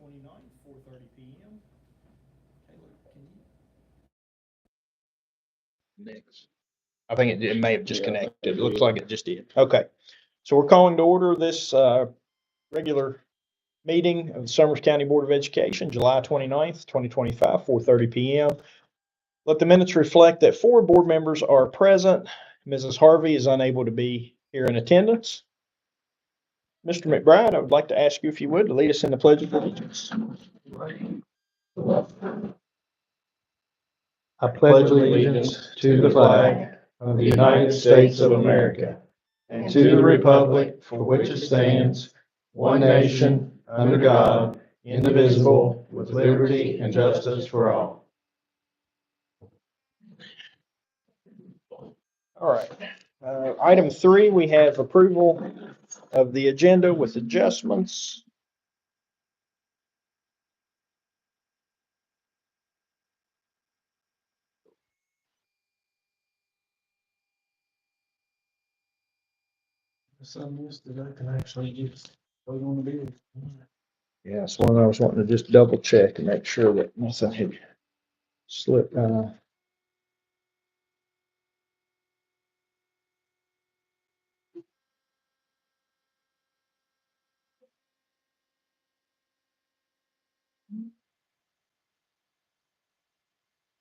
29th, 4:30 p.m. Taylor, can you? Next. I think it may have just connected. It looks like it just did. Okay. So we're calling to order this regular meeting of the Summers County Board of Education, July 29th, 2025, 4:30 p.m. Let the minutes reflect that 4 board members are present. Mrs. Harvey is unable to be here in attendance. Mr. McBride, I would like to ask you if you would to lead us in the Pledge of Allegiance. I pledge allegiance to the flag of the United States of America and to the republic for which it stands, one nation, under God, indivisible, with liberty and justice for all. All right. Item 3, we have approval of the agenda with adjustments. Some of this that I can actually just vote on the bill. Yeah, that's one I was wanting to just double check and make sure that nothing had slipped.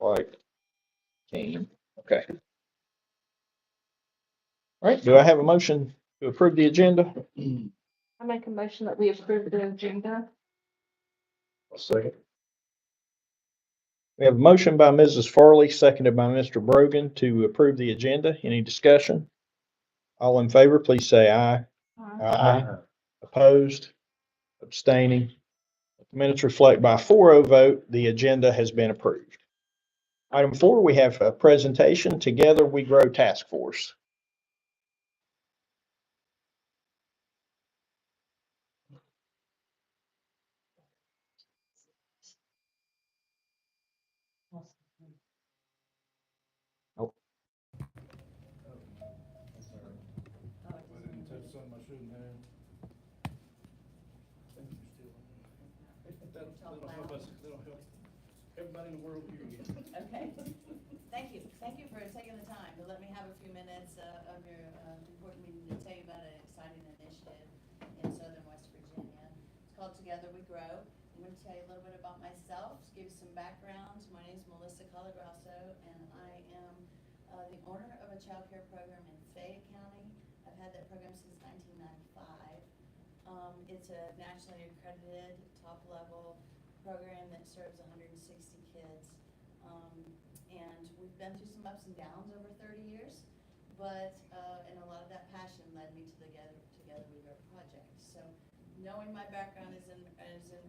Like, came. Okay. All right, do I have a motion to approve the agenda? I make a motion that we approve the agenda. Second. We have a motion by Mrs. Farley, seconded by Mr. Brogan to approve the agenda. Any discussion? All in favor, please say aye. Aye. Opposed? Abstaining? The minutes reflect by 4-0 vote, the agenda has been approved. Item 4, we have a presentation, Together We Grow Task Force. Something I shouldn't have. That'll help us, that'll help everybody in the world hear you. Okay, thank you. Thank you for taking the time to let me have a few minutes of your important meeting to tell you about an exciting initiative in Southern West Virginia. It's called Together We Grow. I'm going to tell you a little bit about myself, give you some background. My name is Melissa Colagrasso, and I am the owner of a child care program in Fayette County. I've had that program since 1995. It's a nationally accredited, top-level program that serves 160 kids. And we've been through some ups and downs over 30 years, but, and a lot of that passion led me to the Together We Grow project. So knowing my background is in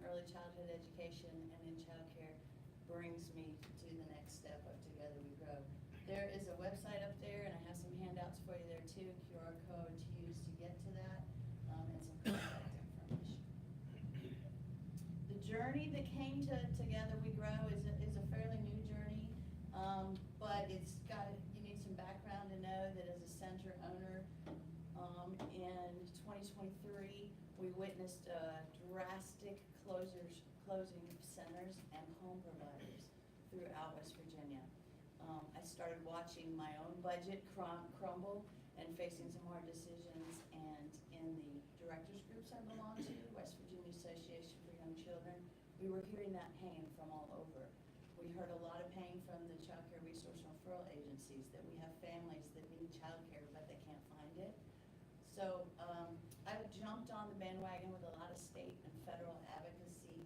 early childhood education and in child care brings me to the next step of Together We Grow. There is a website up there, and I have some handouts for you there too, QR code to use to get to that, and some contact information. The journey that came to Together We Grow is a fairly new journey, but you need some background to know that as a center owner, in 2023, we witnessed drastic closing of centers and home providers throughout West Virginia. I started watching my own budget crumble and facing some hard decisions, and in the directors groups I belong to, West Virginia Association for Young Children, we were hearing that pain from all over. We heard a lot of pain from the child care resource and referral agencies that we have families that need child care but they can't find it. So I jumped on the bandwagon with a lot of state and federal advocacy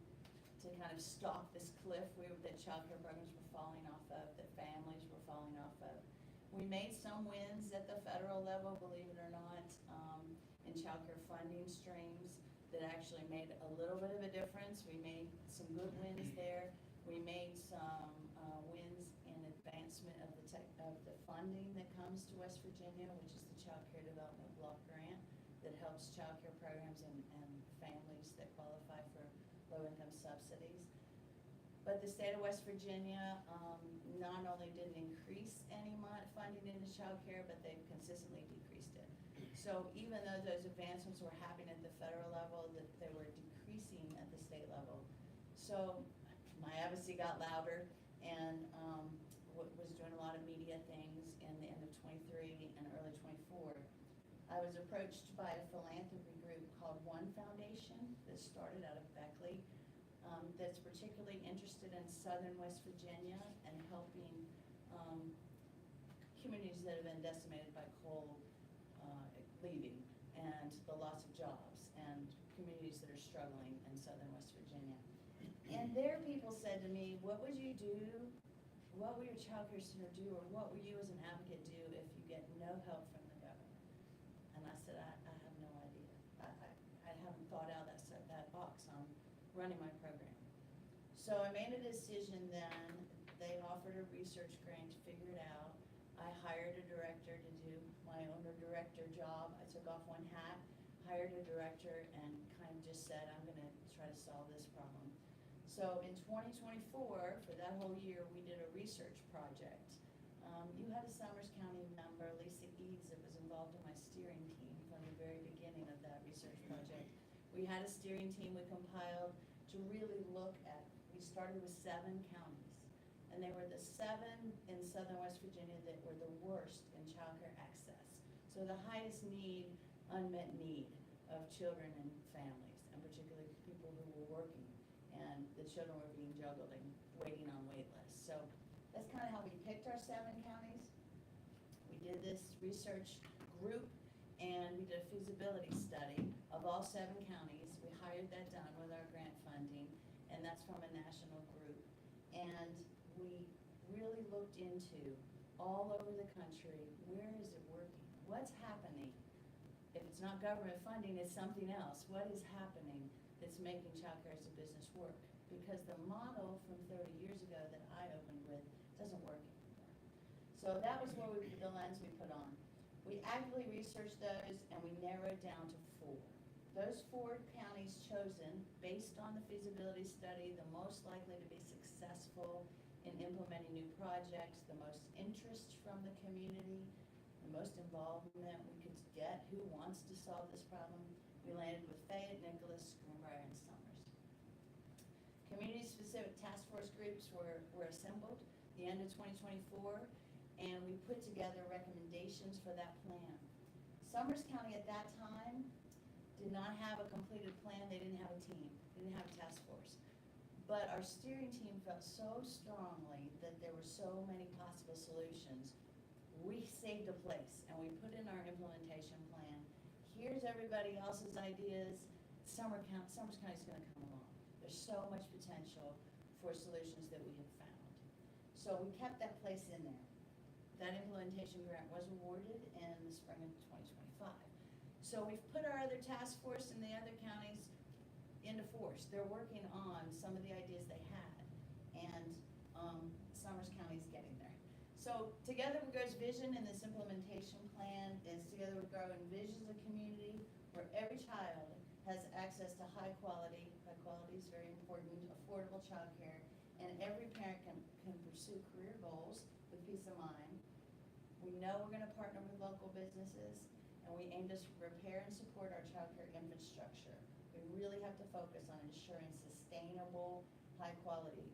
to kind of stop this cliff that child care programs were falling off of, that families were falling off of. We made some wins at the federal level, believe it or not, in child care funding streams that actually made a little bit of a difference. We made some good wins there. We made some wins in advancement of the funding that comes to West Virginia, which is the Child Care Development Block Grant that helps child care programs and families that qualify for low-income subsidies. But the state of West Virginia not only didn't increase any funding into child care, but they've consistently decreased it. So even though those advancements were happening at the federal level, that they were decreasing increasing at the state level. So my advocacy got louder and was doing a lot of media things in the end of '23 and early '24. I was approached by a philanthropy group called One Foundation that started out of Beckley, that's particularly interested in southern West Virginia and helping communities that have been decimated by coal leaving and the loss of jobs, and communities that are struggling in southern West Virginia. And their people said to me, what would you do, what will your child care center do, or what will you as an advocate do if you get no help from the government? And I said, I have no idea. I haven't thought out that box on running my program. So I made a decision then. They offered a research grant to figure it out. I hired a director to do my owner director job. I took off one hat, hired a director, and kind of just said, I'm gonna try to solve this problem. So in 2024, for that whole year, we did a research project. You had a Summers County member, Lisa Eads, that was involved in my steering team from the very beginning of that research project. We had a steering team we compiled to really look at, we started with 7 counties. And they were the 7 in southern West Virginia that were the worst in childcare access. So the highest need, unmet need of children and families, and particularly people who were working. And the children were being juggled and waiting on wait lists. So that's kind of how we picked our 7 counties. We did this research group and we did a feasibility study of all 7 counties. We hired that done with our grant funding, and that's from a national group. And we really looked into all over the country, where is it working? What's happening? If it's not government funding, it's something else. What is happening that's making childcare as a business work? Because the model from 30 years ago that I opened with doesn't work anymore. So that was what the lens we put on. We actively researched those and we narrowed down to 4. Those 4 counties chosen based on the feasibility study, the most likely to be successful in implementing new projects, the most interest from the community, the most involvement we could get, who wants to solve this problem. We landed with Fayette, Nicholas, Greenbrier, and Summers. Community-specific task force groups were assembled at the end of 2024, and we put together recommendations for that plan. Summers County at that time did not have a completed plan. They didn't have a team. They didn't have a task force. But our steering team felt so strongly that there were so many possible solutions. We saved a place and we put in our implementation plan. Here's everybody else's ideas. Summers County is going to come along. There's so much potential for solutions that we have found. So we kept that place in there. That implementation grant was awarded in the spring of 2025. So we've put our other task force in the other counties into force. They're working on some of the ideas they had, and Summers County is getting there. So Together We Grow's vision in this implementation plan is Together We Grow envisions a community where every child has access to high quality is very important, affordable childcare, and every parent can pursue career goals with peace of mind. We know we're going to partner with local businesses, and we aim to repair and support our childcare infrastructure. We really have to focus on ensuring sustainable, high-quality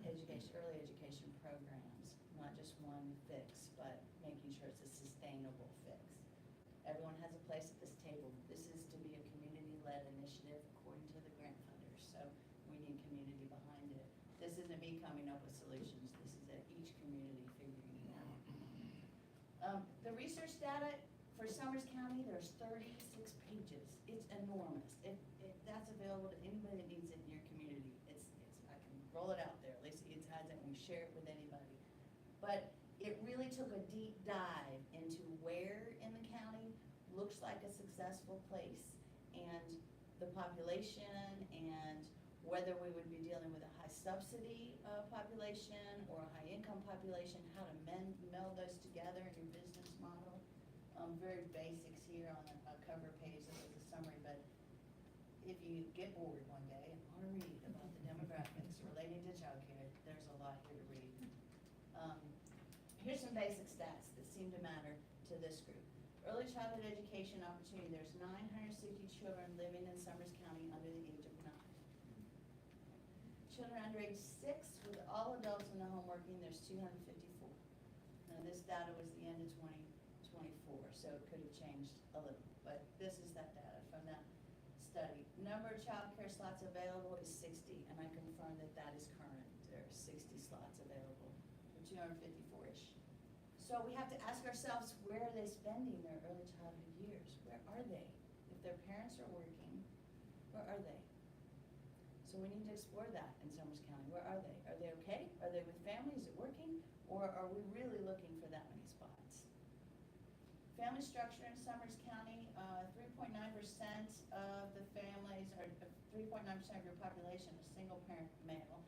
early education programs, not just one fix, but making sure it's a sustainable fix. Everyone has a place at this table. This is to be a community-led initiative according to the grant funders, so we need community behind it. This isn't me coming up with solutions. This is at each community figuring it out. The research data for Summers County, there's 36 pages. It's enormous. That's available to anybody that needs it in your community. I can roll it out there. Lisa Eads has it, and we share it with anybody. But it really took a deep dive into where in the county looks like a successful place, and the population, and whether we would be dealing with a high subsidy population or a high income population, how to meld those together in your business model. Very basics here on a cover page that was a summary, but if you get bored one day and want to read about the demographics relating to childcare, there's a lot here to read. Here's some basic stats that seem to matter to this group. Early childhood education opportunity, there's 960 children living in Summers County under the age of 9. Children under age 6 with all adults in the home working, there's 254. Now, this data was the end of 2024, so it could have changed a little, but this is that data from that study. Number of childcare slots available is 60, and I confirm that that is current. There are 60 slots available for 254-ish. So we have to ask ourselves, where are they spending their early childhood years? Where are they? If their parents are working, where are they? So we need to explore that in Summers County. Where are they? Are they okay? Are they with family? Is it working? Or are we really looking for that many spots? Family structure in Summers County, 3.9% of the families, or 3.9% of your population is single parent male,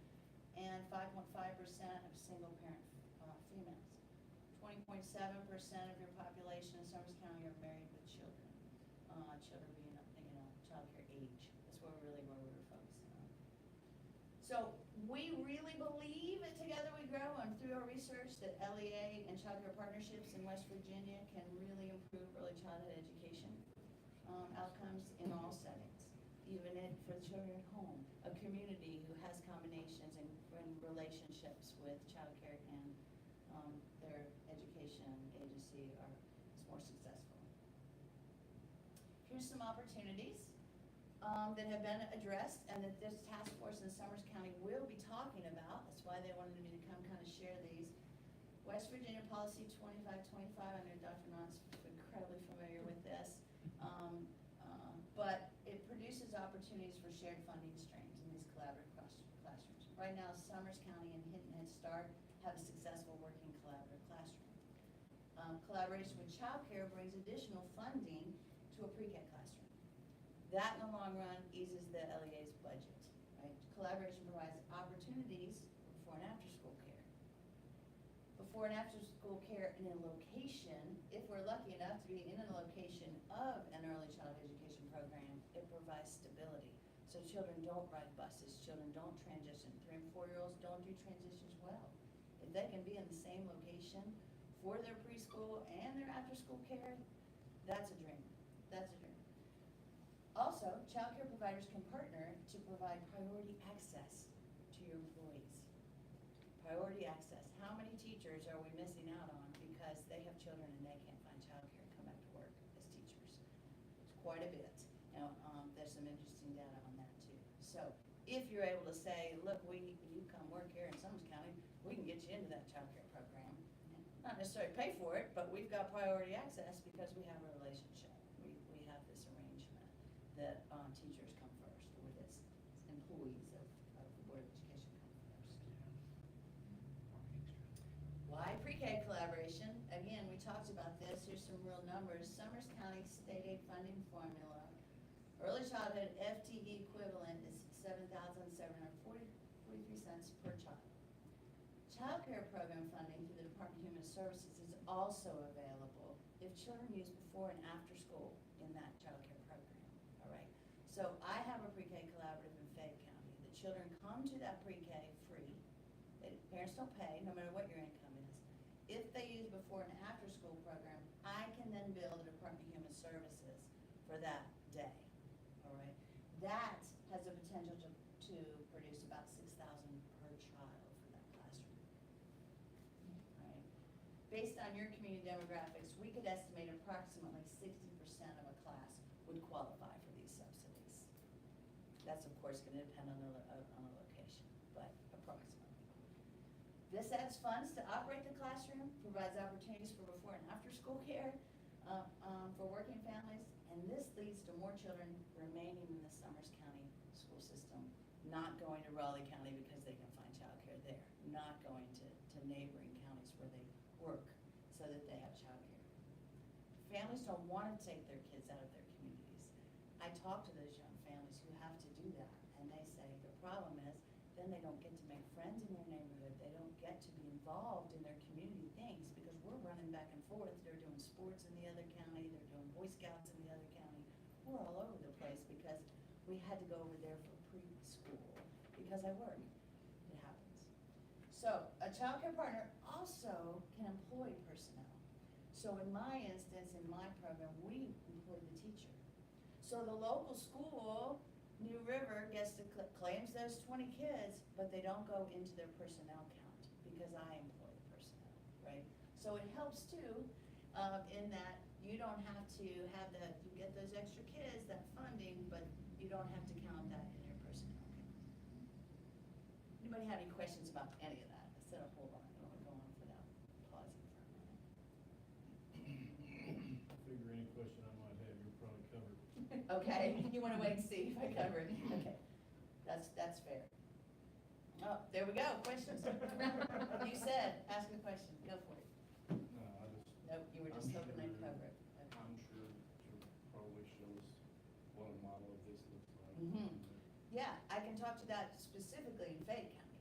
and 5.5% of single parent females. 20.7% of your population in Summers County are married with children. Children being, childcare age. That's where we were focusing on. So we really believe at Together We Grow, and through our research, that LEA and childcare partnerships in West Virginia can really improve early childhood education outcomes in all settings, even for the children at home. A community who has combinations and relationships with childcare and their education agency is more successful. Here's some opportunities that have been addressed and that this task force in Summers County will be talking about. That's why they wanted me to come kind of share these. West Virginia Policy 2525, I know Dr. Knott's incredibly familiar with this, but it produces opportunities for shared funding streams in these collaborative classrooms. Right now, Summers County and Hinton Head Start have a successful working collaborative classroom. Collaboration with childcare brings additional funding to a pre-K classroom. That, in the long run, eases the LEA's budget, right? Collaboration provides opportunities for before and after school care. Before and after school care in a location, if we're lucky enough to be in a location of an early childhood education program, it provides stability. So children don't ride buses, children don't transition. 3 and 4-year-olds don't do transitions well. If they can be in the same location for their preschool and their after school care, that's a dream. That's a dream. Also, childcare providers can partner to provide priority access to your employees. Priority access. How many teachers are we missing out on because they have children and they can't find childcare and come back to work as teachers? It's quite a bit. Now, there's some interesting data on that too. So if you're able to say, look, you come work here in Summers County, we can get you into that childcare program. Not necessarily pay for it, but we've got priority access because we have a relationship. We have this arrangement that teachers come first, or that employees of the Board of Education come first. Why pre-K collaboration? Again, we talked about this. Here's some real numbers. Summers County state aid funding formula. Early childhood FTE equivalent is $7,743 per child. Childcare program funding through the Department of Human Services is also available if children use before and after school in that childcare program. All right. So I have a pre-K collaborative in Fayette County. The children come to that pre-K free. Parents don't pay, no matter what your income is. If they use before and after school program, I can then bill the Department of Human Services for that day. All right. That has the potential to produce about $6,000 per child for that classroom. All right. Based on your community demographics, we could estimate approximately 60% of a class would qualify for these subsidies. That's of course going to depend on the location, but approximately. This adds funds to operate the classroom, provides opportunities for before and after school care for working families, and this leads to more children remaining in the Summers County school system, not going to Raleigh County because they can find childcare there, not going to neighboring counties where they work so that they have childcare. Families don't want to take their kids out of their communities. I talk to those young families who have to do that, and they say the problem is then they don't get to make friends in their neighborhood. They don't get to be involved in their community things because we're running back and forth. They're doing sports in the other county. They're doing Boy Scouts in the other county. We're all over the place because we had to go over there for preschool because I work. It happens. So a child care partner also can employ personnel. So in my instance, in my program, we employ the teacher. So the local school New River gets to, claims those 20 kids, but they don't go into their personnel count because I employ the personnel, right? So it helps too, in that you don't have to have that, you get those extra kids, that funding, but you don't have to count that in your personnel count. Anybody have any questions about any of that? I said a whole lot, I don't want to go on without pausing for a minute. I figure any question I might have, you're probably covered. Okay, you wanna wait and see if I cover it, okay, that's fair. Oh, there we go, questions. You said, ask a question, go for it. No, I just, Nope, you were just hoping I'd cover it. Okay. I'm sure you'll probably show us what a model of this looks like. Mhm. Yeah, I can talk to that specifically in Fayette County.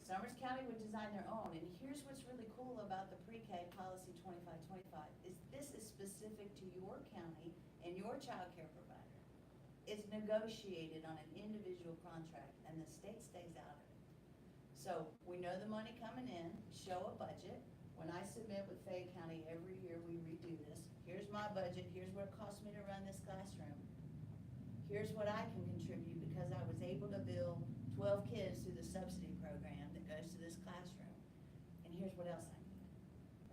Summers County would design their own, and here's what's really cool about the pre-K policy 2525, is this is specific to your county and your child care provider. It's negotiated on an individual contract, and the state stays out of it. So we know the money coming in, show a budget. When I submit with Fayette County, every year we redo this. Here's my budget, here's what it cost me to run this classroom. Here's what I can contribute because I was able to bill 12 kids through the subsidy program that goes to this classroom. And here's what else I need,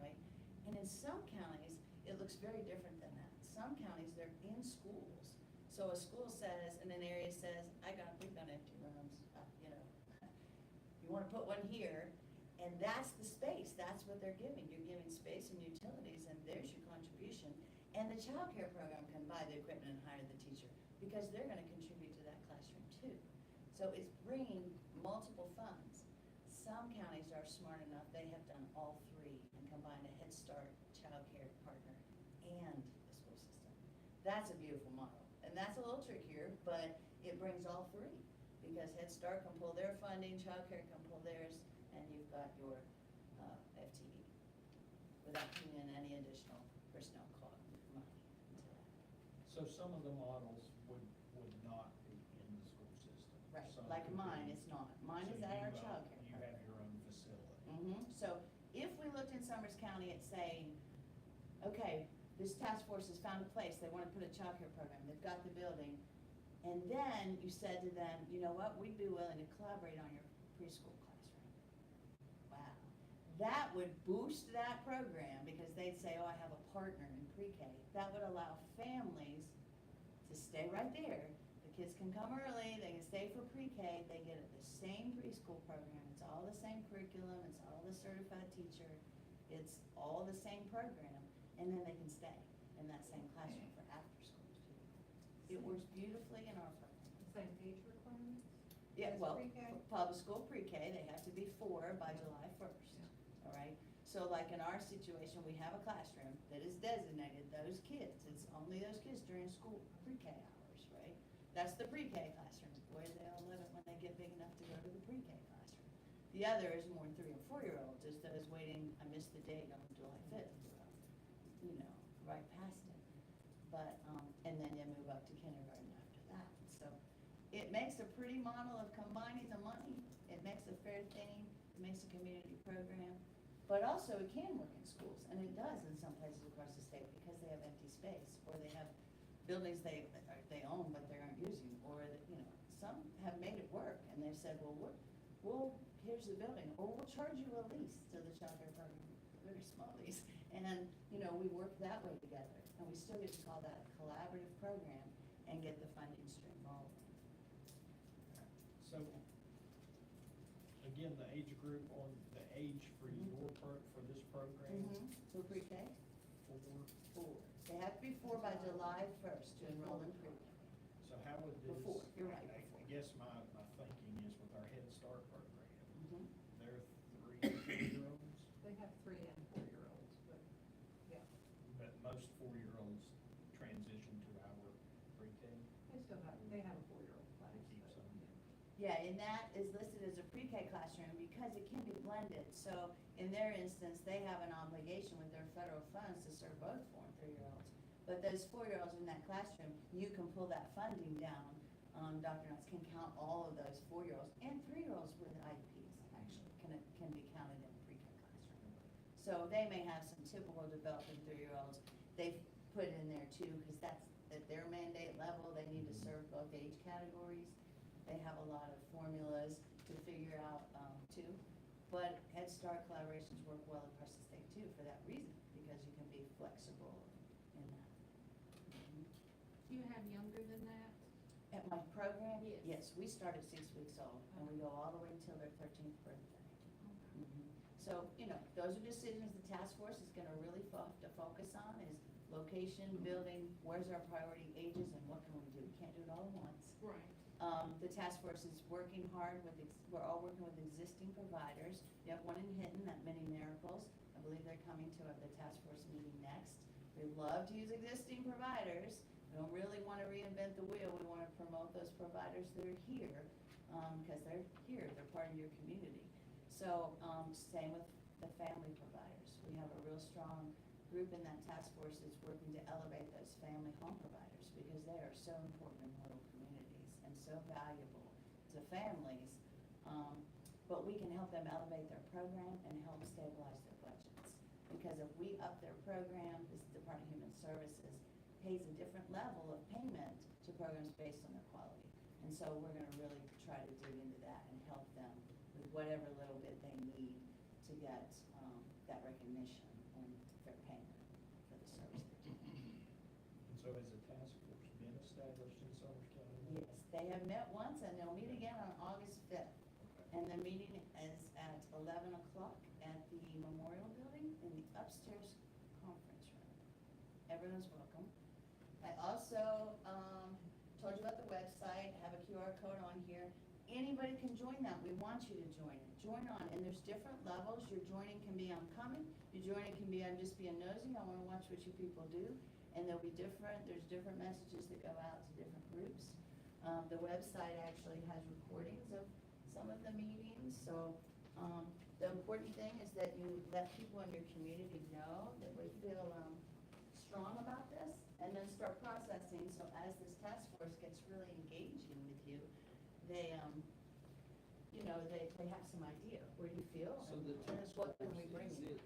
right? And in some counties, it looks very different than that. Some counties, they're in schools. So a school says, and an area says, we've got empty rooms, you wanna put one here, and that's the space, that's what they're giving. You're giving space and utilities, and there's your contribution. And the child care program can buy the equipment and hire the teacher, because they're gonna contribute to that classroom too. So it's bringing multiple funds. Some counties are smart enough, they have done all three and combined a Head Start child care partner and the school system. That's a beautiful model, and that's a little trickier, but it brings all three. Because Head Start can pull their funding, child care can pull theirs, and you've got your FTE, without putting in any additional personnel cost money into that. So some of the models would not be in the school system. Right, Some like could mine be- is not. Mine so is at you, our child care. You have your own facility. So if we looked in Summers County at saying, okay, this task force has found a place, they wanna put a child care program, they've got the building, and then you said to them, you know what, we'd be willing to collaborate on your preschool classroom. Wow, that would boost that program, because they'd say, oh, I have a partner in pre-K. That would allow families to stay right there. The kids can come early, they can stay for pre-K, they get the same preschool program, it's all the same curriculum, it's all the certified teacher, it's all the same program, and then they can stay in that same classroom for after school too. It works beautifully in our program. Same age requirements? Yeah, As well, pre-K? public school pre-K, they have to be 4 by July 1st, all right? So like in our situation, we have a classroom that is designated those kids, it's only those kids during school pre-K hours, right? That's the pre-K classroom, boy, they all love it when they get big enough to go to the pre-K classroom. The other is more 3 and 4-year-olds, is those waiting, I missed the date on July 5th, right past it. But, and then you move up to kindergarten after that. So it makes a pretty model of combining the money. It makes a fair thing, it makes a community program. But also it can work in schools, and it does in some places across the state because they have empty space, or they have buildings they own but they aren't using, or, some have made it work, and they've said, well, here's the building, or we'll charge you a lease to the child care program, a very small lease. And, we work that way together, and we still get to call that a collaborative program and get the funding stream rolling. So, again, the age group on the age for for this program, For pre-K? 4. 4. They have to be 4 by July 1st to enroll in pre-K. So how would this? Before, you're right, I before. guess my thinking is with our Head Start program, Mhm. they're 3-4-year-olds, They have 3 and 4-year-olds, but, yeah, but most 4-year-olds transition to our pre-K. they have a 4-year-old class. They keep but, some. Yeah, and that is listed as a pre-K classroom because it can be blended. So in their instance, they have an obligation with their federal funds to serve both 4 and 3-year-olds. But those 4-year-olds in that classroom, you can pull that funding down. Dr. Nuts can count all of those 4-year-olds and 3-year-olds with IEPs, actually, can be counted in a pre-K classroom. So they may have some typical developing 3-year-olds. They've put it in there too, because that's at their mandate level, they need to serve both age categories. They have a lot of formulas to figure out, too. But Head Start collaborations work well across the state too, for that reason, because you can be flexible in that. Mhm. Do you have younger than that? At my program? Yes. Yes, we start at 6 weeks old, and we go all the way till their 13th birthday. Mhm. So, those are decisions the task force is gonna really to focus on, is location, building, where's our priority ages, and what can we do? We can't do it all at once. Right. The task force is working hard with, we're all working with existing providers. You have one in Hinton, that Many Miracles. I believe they're coming to the task force meeting next. We love to use existing providers. We don't really want to reinvent the wheel. We want to promote those providers that are here, because they're here, they're part of your community. So, same with the family providers. We have a real strong group in that task force that's working to elevate those family home providers, because they are so important in rural communities and so valuable to families. But we can help them elevate their program and help stabilize their budgets. Because if we up their program, this Department of Human Services pays a different level of payment to programs based on their quality. And so we're gonna really try to dig into that and help them with whatever little bit they need to get, that recognition and fair payment for the service they're doing. And so has the task force been established in Summers County? Yes, they have met once and they'll meet again on August 5th. And the meeting is at 11 o'clock at the Memorial Building in the upstairs conference room. Everyone's welcome. I also, told you about the website, have a QR code on here. Anybody can join that. We want you to join it. Join on, and there's different levels. Your joining can be on coming. Your joining can be on just being nosy. I wanna watch what you people do. And there'll be there's different messages that go out to different groups. The website actually has recordings of some of the meetings, so, the important thing is that you let people in your community know that we feel, strong about this, and then start processing, so as this task force gets really engaging with you, they, they have some idea, where do you feel? So the and task what force, can we bring you?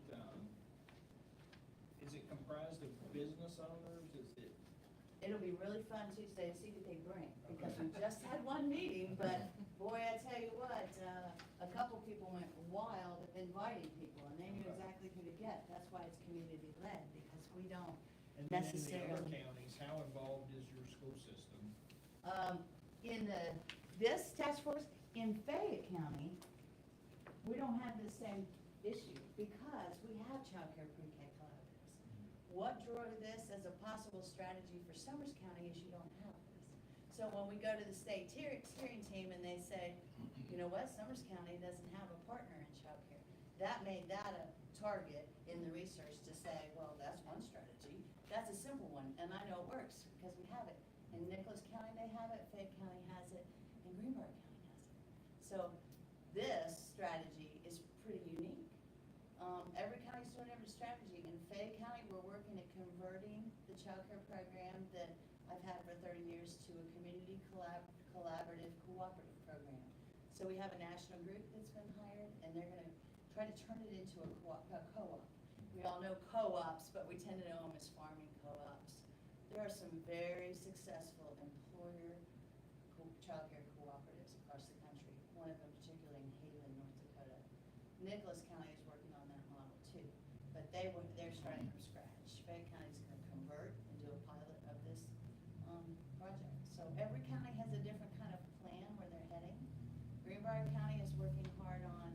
is it comprised of business owners? Is it? It'll be really fun Tuesday to see what they bring, because we just had one meeting, but boy, I tell you what, a couple people went wild inviting people, and they knew exactly who to get. That's why it's community led, because we don't And then in the other necessarily. counties, how involved is your school system? In this task force, in Fayette County, we don't have the same issue, because we have childcare pre-K collaboratives. What drove this as a possible strategy for Summers County is you don't have this. So when we go to the state steering team and they say, you know what, Summers County doesn't have a partner in childcare, that made that a target in the research to say, well, that's one strategy. That's a simple one, and I know it works, because we have it. In Nicholas County, they have it, Fayette County has it, and Greenbrier County has it. So this strategy is pretty unique. Every county's doing every strategy. In Fayette County, we're working at converting the childcare program that I've had for 30 years to a community collaborative cooperative program. So we have a national group that's been hired, and they're gonna try to turn it into a co-op. We all know co-ops, but we tend to know them as farming co-ops. There are some very successful employer childcare cooperatives across the country, one of them particularly in Haven, North Dakota. Nicholas County is working on that model too, but they're starting from scratch. Fayette County's gonna convert and do a pilot of this, project. So every county has a different kind of plan where they're heading. Greenbrier County is working hard on,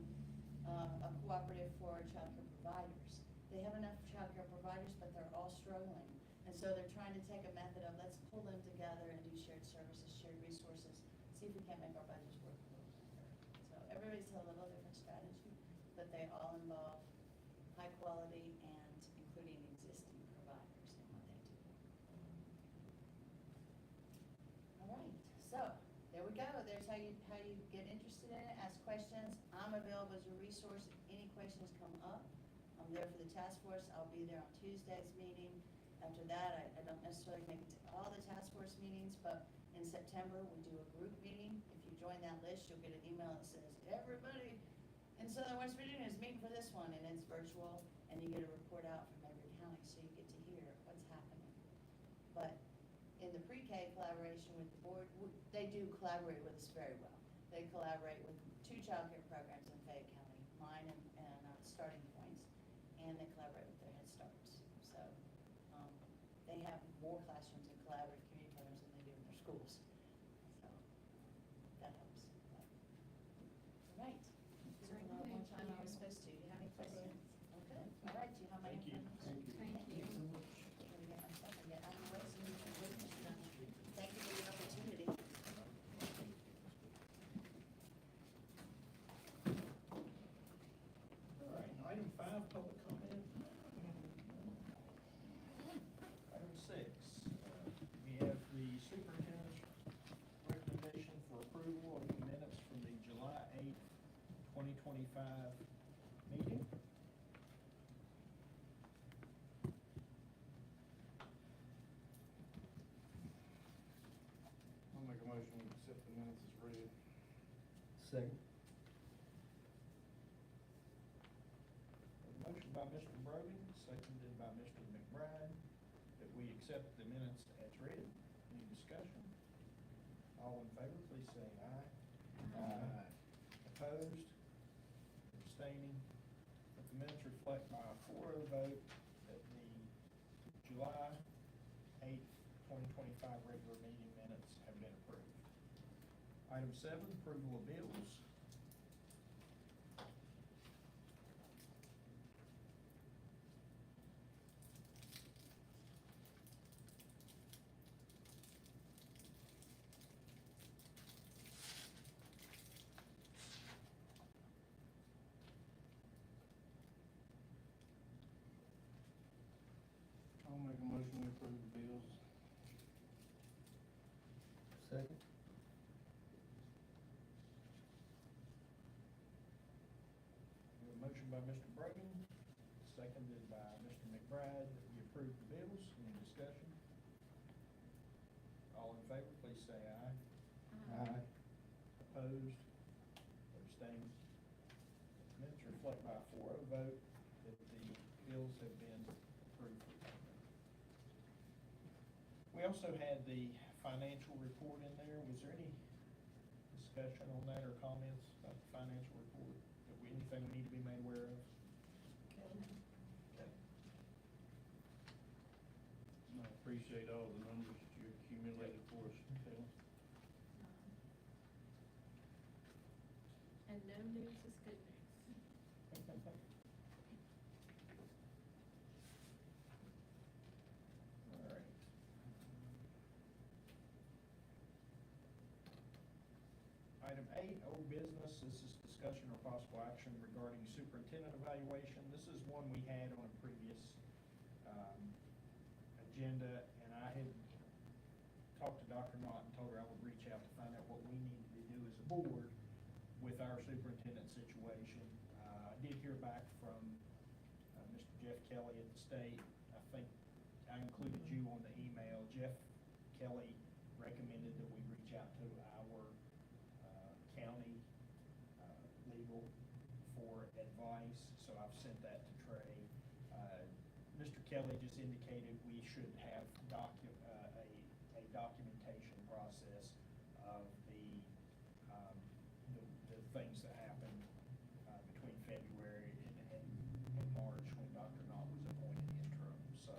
a cooperative for childcare providers. They have enough childcare providers, but they're all struggling. And so they're trying to take a method of, let's pull them together and do shared services, shared resources, see if we can't make our budgets work a little better. So everybody's a little different strategy, but they all involve high quality and including existing providers in what they do. All right, so there we go. There's how you get interested in it, ask questions. I'm available as a resource if any questions come up. I'm there for the task force. I'll be there on Tuesday's meeting. After that, I don't necessarily make it to all the task force meetings, but in September, we do a group meeting. If you join that list, you'll get an email that says, everybody in Southern West Virginia is meeting for this one, and it's virtual, and you get a report out from every county, so you get to hear what's happening. But in in the pre-K collaboration with the board, they do collaborate with us very well. They collaborate with 2 childcare programs in Fayette County, mine and Starting Points, and they collaborate with their Head Starts. So, they have more classrooms and collaborative community programs than they do in their schools. So, that helps. All right. So, one time I was supposed to, do you have any questions? Okay, all right, do you have my Thank you. information? Thank you. so much. Let me get myself and get out of the way so you can wait. Thank you for the opportunity. All right, item 5, public comment. Item 6, we have the superintendent's recommendation for approval of the minutes from the July 8th, 2025 meeting. I'll make a motion to accept the minutes as read. Second. Motion by Mr. Brogan, seconded by Mr. McBride, that we accept the minutes as read. Any discussion? All in favor, please say aye. Aye. Opposed? Abstaining? Let the minutes reflect by a 4-0 vote that the July 8th, 2025 regular meeting minutes have been approved. Item 7, approval of bills. I'll make a motion to approve the bills. Second. A motion by Mr. Brogan, seconded by Mr. McBride, that we approve the bills. Any discussion? All in favor, please say aye. Aye. Opposed? Abstained? Minutes reflect by a 4-0 vote that the bills have been approved. We also had the financial report in there. Was there any discussion on that or comments about the financial report? Anything we need to be made aware of? Okay. I appreciate all the numbers that you accumulated for us, Taylor. And no news is good news. All right. Item 8, old business. This is discussion or possible action regarding superintendent evaluation. This is one we had on a previous agenda, and I had talked to Dr. Knott and told her I would reach out to find out what we needed to do as a board with our superintendent situation. I did hear back from Mr. Jeff Kelly at the state. I think I included you on the email. Jeff Kelly recommended that we reach out to our county legal for advice, so I've sent that to Trey. Mr. Kelly just indicated we should have a documentation process of the things that happened between February and March when Dr. Knott was appointed interim. So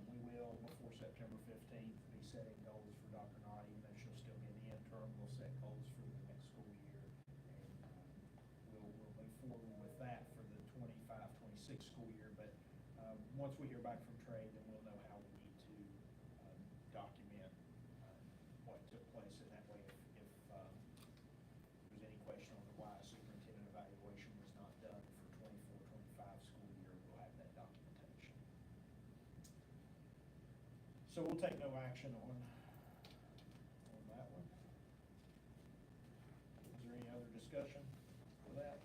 we will, before September 15th, be setting goals for Dr. Knott, even though she'll still be in the interim. We'll set goals for the next school year, and we'll move forward with that for the 25-26 school year. But once we hear back from Trey, then we'll know how we need to document what took place. And that way, if there's any question on why a superintendent evaluation was not done for 24-25 school year, we'll have that documentation. So we'll take no action on that one. Is there any other discussion for that?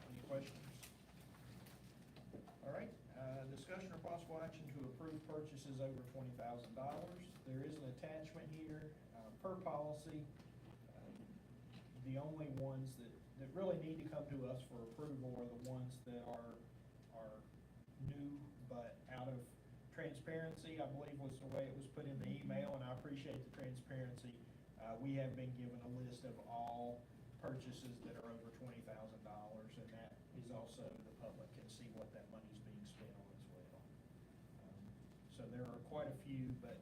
Any questions? All right, discussion or possible action to approve purchases over $20,000. There is an attachment here, per policy. The only ones that really need to come to us for approval are the ones that are new but out of Transparency, I believe was the way it was put in the email, and I appreciate the transparency. We have been given a list of all purchases that are over $20,000, and that is also, the public can see what that money's being spent on as well. So there are quite a few, but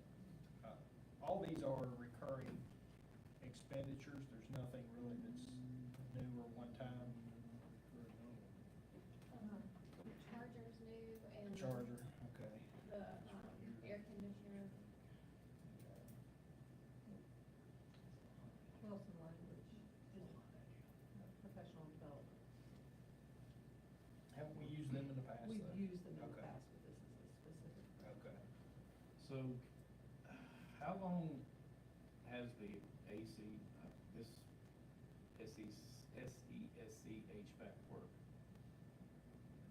all these are recurring expenditures. There's nothing really that's new or one-time. Charger's new and. Charger, okay. The, air conditioner. Wilson language is professional development. Haven't we used them in the past, We've though? used them in the Okay. past, but this is a specific. Okay. So, how long has the AC, this SESC HVAC work?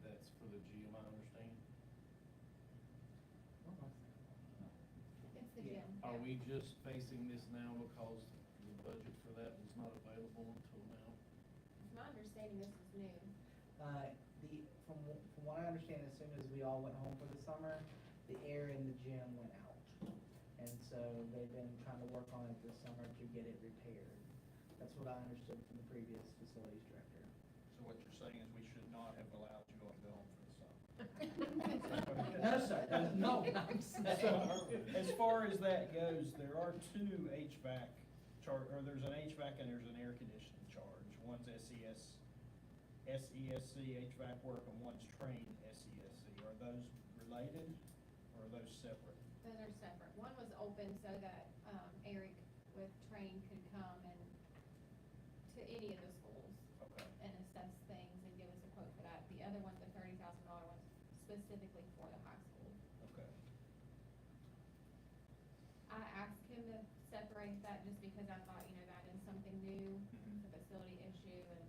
That's for the gym, I understand. It's the gym. Are we just facing this now because the budget for that was not available until now? It's my understanding this is new. From what I understand, as soon as we all went home for the summer, the air in the gym went out. And so they've been trying to work on it this summer to get it repaired. That's what I understood from the previous facilities director. So what you're saying is we should not have allowed you all to go home for the summer? No, sir, that's not what I'm So, saying. as far as that goes, there are two HVAC or there's an HVAC and there's an air conditioning charge. One's SESC HVAC work and one's trained SESC. Are those related or are those separate? Those are separate. One was open so that, Eric with Train could come and to any of the schools Okay. and assess things and give us a quote for that. The other one, the $30,000 one, specifically for the high school. Okay. I asked him to separate that just because I thought, that is something new, Mhm. it's a facility issue, and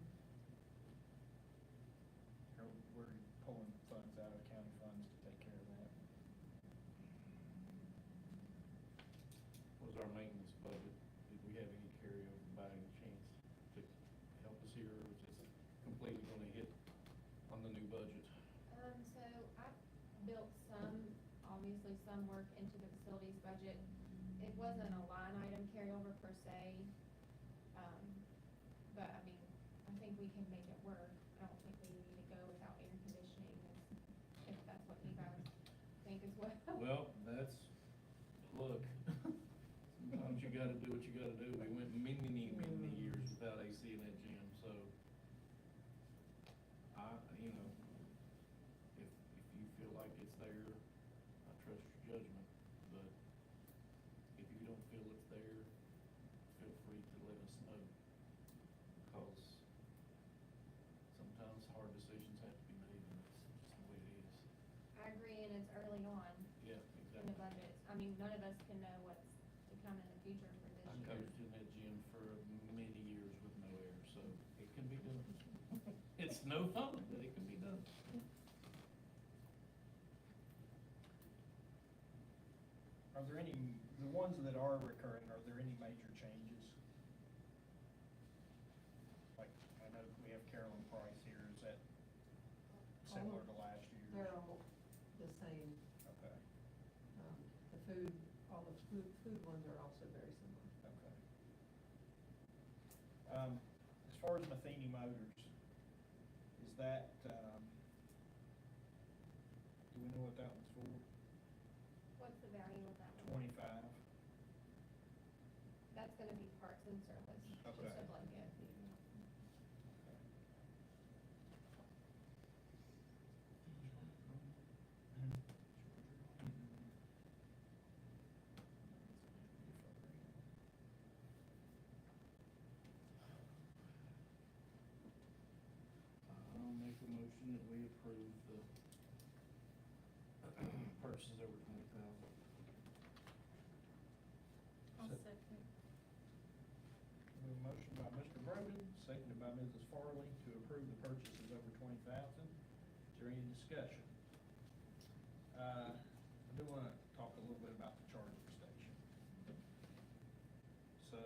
We're pulling funds out of county funds to take care of that. What was our maintenance budget? Did we have any carryover by any chance to help us here, or is this completely gonna hit on the new budget? So I built obviously some work into the facilities budget. It wasn't a line item carryover per se. But I mean, I think we can make it work. I don't think we need to go without air conditioning if that's what you guys think as well. Well, look, sometimes you gotta do what you gotta do. We went many years without AC in that gym, so if you feel like it's there, I trust your judgment, but if you don't feel it's there, feel free to let us know, because sometimes hard decisions have to be made, and that's just the way it is. I agree, and it's early on Yeah, in the exactly. budget. I mean, none of us can know what's to come in the future for this I year. coached in that gym for many years with no air, so it can be done. It's no fun, but it can be done. Are there the ones that are recurring, are there any major changes? Like, I know we have Carolyn Price here, is that similar to last year? They're all the same. Okay, The all the food ones are also very similar. okay. As far as Matheny Motors, is that, do we know what that one's for? What's the value of that one? 25? That's gonna be parts and service, just Okay. a blanket. I'll make a motion that we approve the purchases over $20,000. I'll second. We have a motion by Mr. Broden, seconded by Mrs. Farley to approve the purchases over 20,000. Is there any discussion? I do want to talk a little bit about the charging station. So,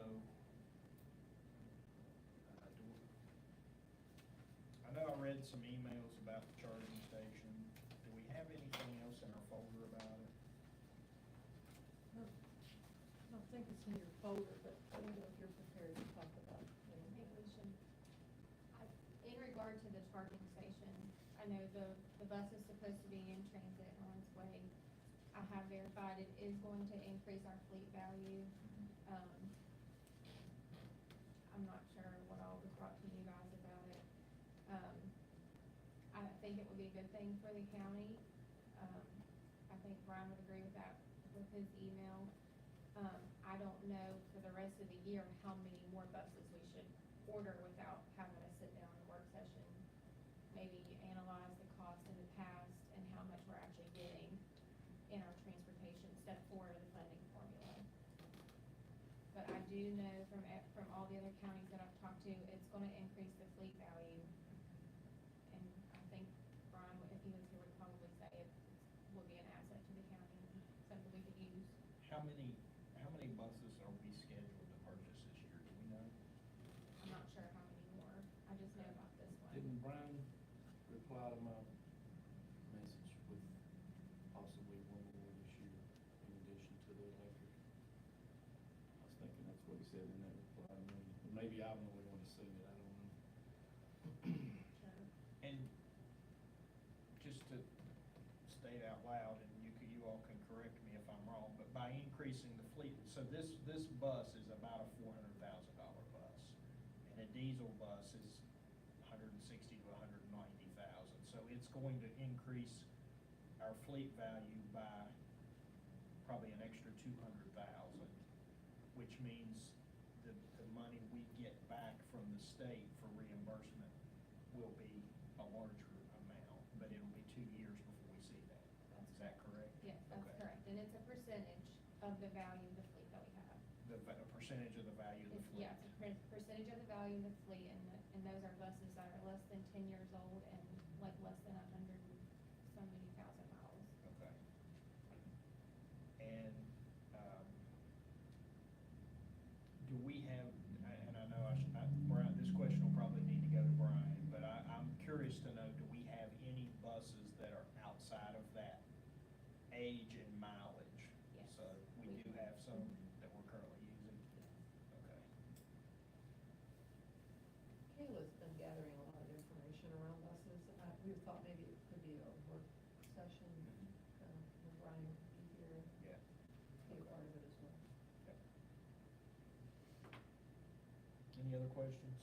I know I read some emails about the charging station. Do we have anything else in our folder about it? think it's in your folder, but I don't know if you're prepared to talk about it. I think we should, in regard to the charging station, I know the bus is supposed to be in transit on its way. I have verified it is going to increase our fleet value. I'm not sure what all was brought to you guys about it. I think it would be a good thing for the county. I think Brian would agree with that, with his email. I don't know for the rest of the year how many more buses we should order without having to sit down in a work session. Maybe analyze the cost in the past and how much we're actually getting in our transportation step 4 of the funding formula. But I do know from all the other counties that I've talked to, it's gonna increase the fleet value. And I think Brian, if he was here, would probably say it will be an asset to the county, something we could use. How many buses are we scheduled to purchase this year? Do we know? I'm not sure how many more, I just know about this one. Didn't Brian reply to my message with possibly one more this year in addition to the electric? I was thinking that's what he said in that reply to me. Maybe I'm the only one to see it, I don't know. Sure. And just to state out loud, and you all can correct me if I'm wrong, but by increasing the fleet, so this bus is about a $400,000 bus. And a diesel bus is 160 to 190,000. So it's going to increase our fleet value by probably an extra 200,000, which means the money we get back from the state for reimbursement will be a larger amount, but it'll be 2 years before we see that. Is that correct? Yes, that's Okay. correct, and it's a percentage of the value of the fleet that we have. A percentage of the value of the It's, fleet? yeah, it's a percentage of the value of the fleet, and those are buses that are less than 10 years old and like less than 100 and so many thousand miles. Okay. And, do we have, and I know Brian, this question will probably need to go to Brian, but I'm curious to know, do we have any buses that are outside of that age and mileage? Yes. So we do have some that we're currently using? Okay. Kayla's been gathering a lot of information around buses. We thought maybe it could be a work session, when Brian would be here, Yeah. be a part of it as well. Yep. Any other questions?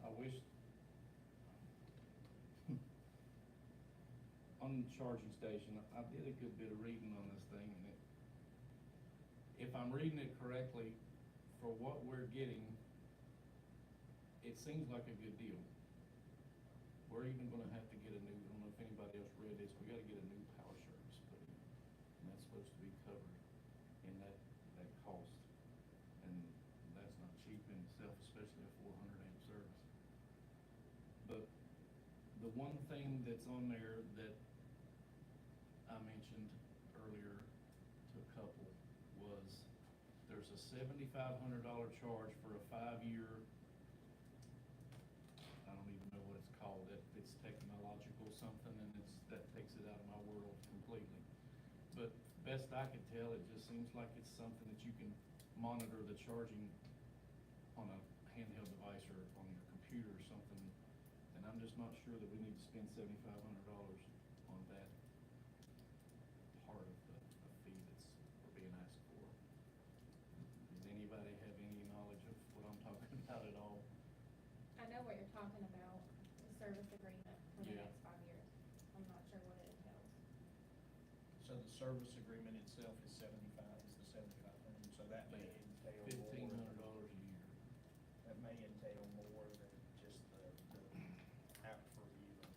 I wish on the charging station, I did a good bit of reading on this thing, and if I'm reading it correctly, for what we're getting, it seems like a good deal. We're even gonna have to get a new, I don't know if anybody else read this, we gotta get a new power service put in, and that's supposed to be covered in that cost. And that's not cheap in itself, especially a 400 amp service. But the one thing that's on there that I mentioned earlier to a couple was there's a $7,500 charge for a 5-year, I don't even know what it's called, it's technological something, and that takes it out of my world completely. But best I can tell, it just seems like it's something that you can monitor the charging on a handheld device or on your computer or something. And I'm just not sure that we need to spend $7,500 on that part of the fee that's we're being asked for. Does anybody have any knowledge of what I'm talking about at all? I know what you're talking about, the service agreement for the Yeah. next 5 years. I'm not sure what it entails. So the service agreement itself is 7,500, so that may entail more. $1,500 a year. That may entail more than just the app for viewing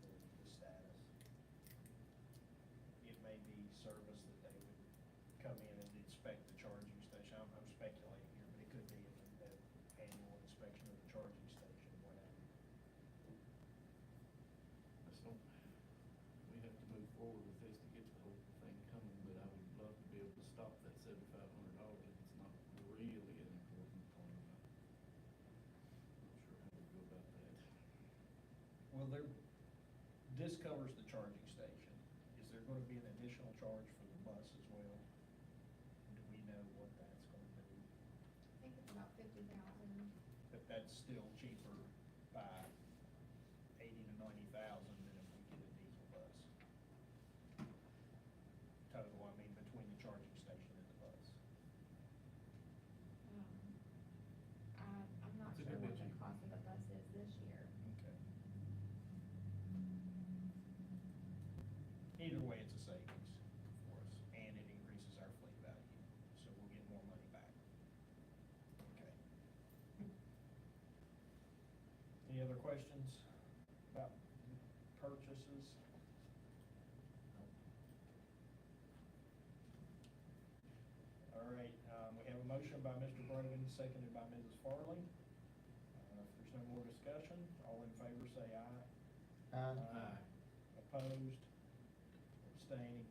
the status. It may be service that they would come in and inspect the charging station. I'm speculating here, but it could be an annual inspection of the charging station, whatever. So, we have to move forward with this to get the whole thing coming, but I would love to be able to stop that $7,500 if it's not really an important part of it. Not sure how we go about that. Well, this covers the charging station. Is there gonna be an additional charge for the bus as well? Do we know what that's gonna be? I think it's about 50,000. But that's still cheaper by 80 to 90,000 than if we get a diesel bus. Total, I mean, between the charging station and the bus. I'm not It's a sure good what the bit cheaper. cost of the bus is this year. Okay. Either way, it's a savings for us, and it increases our fleet value, so we'll get more money back. Okay. Any other questions about purchases? All right, we have a motion by Mr. Brogan, seconded by Mrs. Farley. If there's no more discussion, all in favor say aye. Aye. Opposed, abstaining.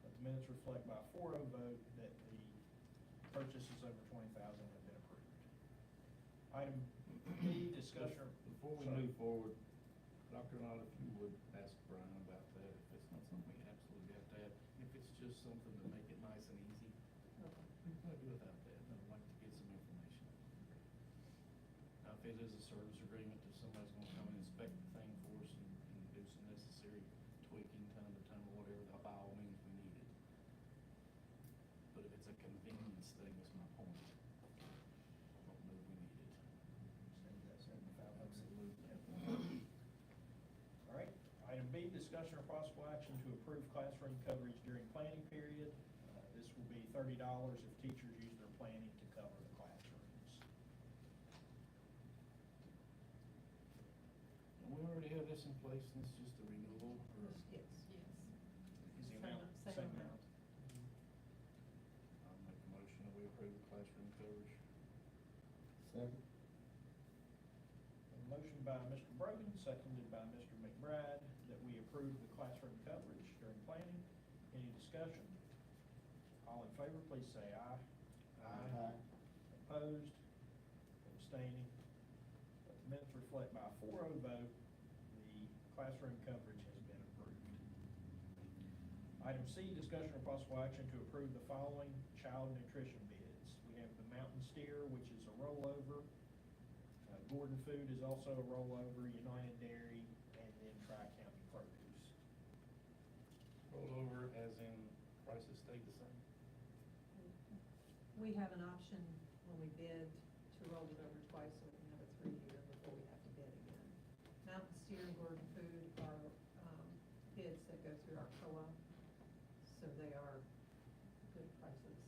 Let the minutes reflect by a 4-0 vote that the purchases over 20,000 have been approved. Item B, discussion. Before we Sorry. move forward, Dr. Knott, if you would ask Brian about that, if it's not something we absolutely have to have, if it's just something to make it nice and easy, we can do without that, I'd like to get some information. Now, if it is a service agreement, if somebody's gonna come and inspect the thing for us and do some necessary tweaking time to time or whatever, by all means, we need it. But if it's a convenience thing, that's my point. I don't know if we need it. Absolutely. All right, item B, discussion or possible action to approve classroom coverage during planning period. This will be $30 if teachers use their planning to cover the classrooms. And we already have this in place, and it's just a renewal, or? Yes. Yes. Is the Same- amount, same same amount. amount? I'll make a motion that we approve the classroom coverage. Second. A motion by Mr. Brogan, seconded by Mr. McBride, that we approve the classroom coverage during planning. Any discussion? All in favor, please say aye. Opposed? Abstaining? Let the minutes reflect by a 4-0 vote, the classroom coverage has been approved. Item C, discussion or possible action to approve the following child nutrition bids. We have the Mountain Steer, which is a rollover. Gordon Food is also a rollover, United Dairy, and then Tri-County Produce. Rollover as in prices stay the same? We have an option when we bid to roll it over twice, so we can have a 3-year before we have to bid again. Mountain Steer and Gordon Food are bids that go through our co-op, so they are good prices.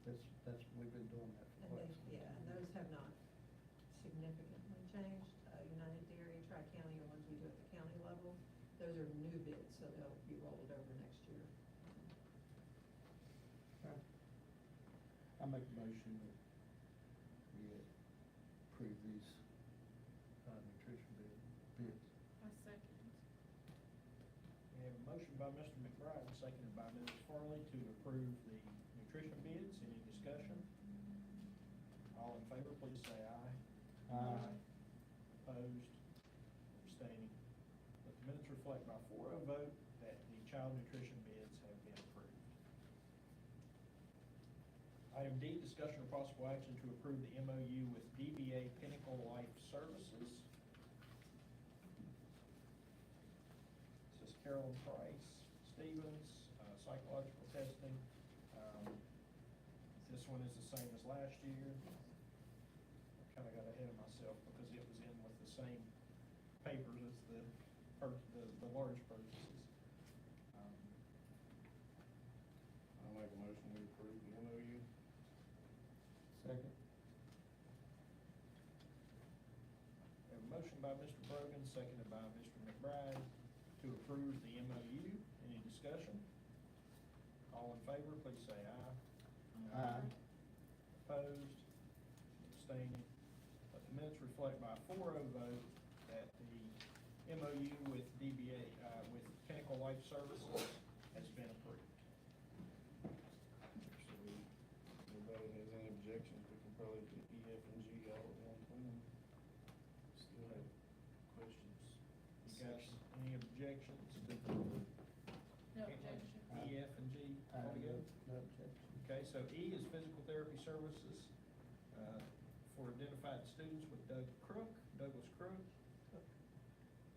We've been doing that And they, yeah, and those have not significantly changed. United Dairy, Tri-County are ones we do at the county level. Those are new bids, so they'll be rolled over next year. I make a motion that we approve these nutrition bids. A second. We have a motion by Mr. McBride, seconded by Mrs. Farley to approve the nutrition bids. Any discussion? All in favor, please say aye. Opposed? Abstaining? Let the minutes reflect by 4-0 vote that the child nutrition bids have been approved. Item D, discussion or possible action to approve the MOU with DBA Pinnacle Life Services. This is Carolyn Price, Stevens, psychological testing. This one is the same as last year. I kind of got ahead of myself because it was in with the same papers as the large purchases. I'll make a motion we approve the MOU. Second. We have a motion by Mr. Brogan, seconded by Mr. McBride to approve the MOU. Any discussion? All in favor, please say aye. Opposed? Abstaining? Let the minutes reflect by a 4-0 vote that the MOU with DBA, with Pinnacle Life Services has been approved. So nobody has any objections, we can probably do E, F, and G all at one time. Still have questions. You guys, any objections? Okay, so E is physical therapy services, for identified students with Douglas Crook.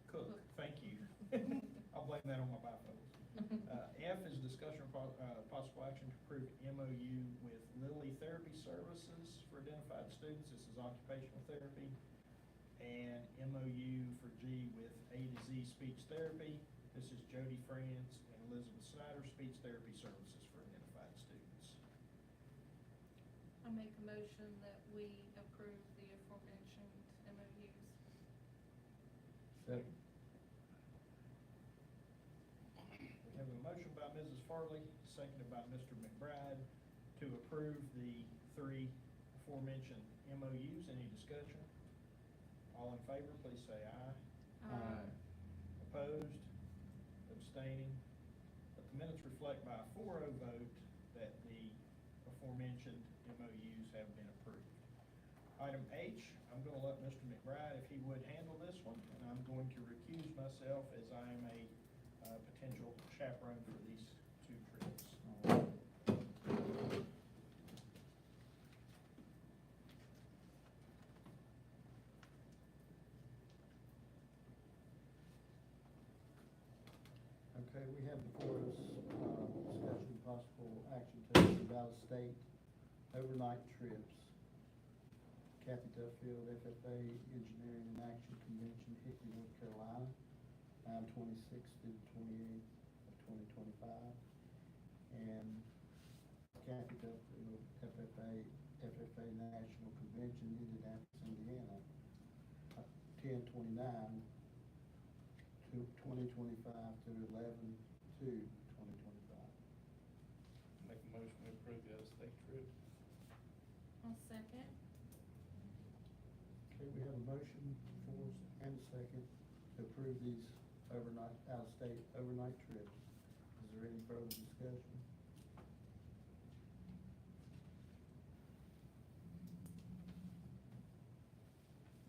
Cook, thank you. I'll blame that on my bifocals. F is discussion of possible action to approve MOU with Lilly Therapy Services for identified students. This is occupational therapy. And MOU for G with A to Z Speech Therapy. This is Jody France and Elizabeth Snyder, Speech Therapy Services for identified students. I make a motion that we approve the aforementioned MOUs. Second. We have a motion by Mrs. Farley, seconded by Mr. McBride, to approve the 3 aforementioned MOUs. Any discussion? All in favor, please say aye. Aye. Opposed? Abstaining? Let the minutes reflect by a 4-0 vote that the aforementioned MOUs have been approved. Item H, I'm going to let Mr. McBride, if he would, handle this one, and I'm going to recuse myself as I am a potential chaperone for these 2 trips. Okay, we have before us, discussion of possible action to approve out-of-state overnight trips. Kathy Duffield, FFA Engineering and Action Convention, Hickory, North Carolina, 9/26 through the 28th of 2025. And Kathy Duffield, FFA National Convention, Indianapolis, Indiana, 10/29 to 2025 through 11/2/2025. Make a motion to approve the out-of-state trip. I'll second. Okay, we have a motion for us and a second to approve these out-of-state overnight trips. Is there any further discussion?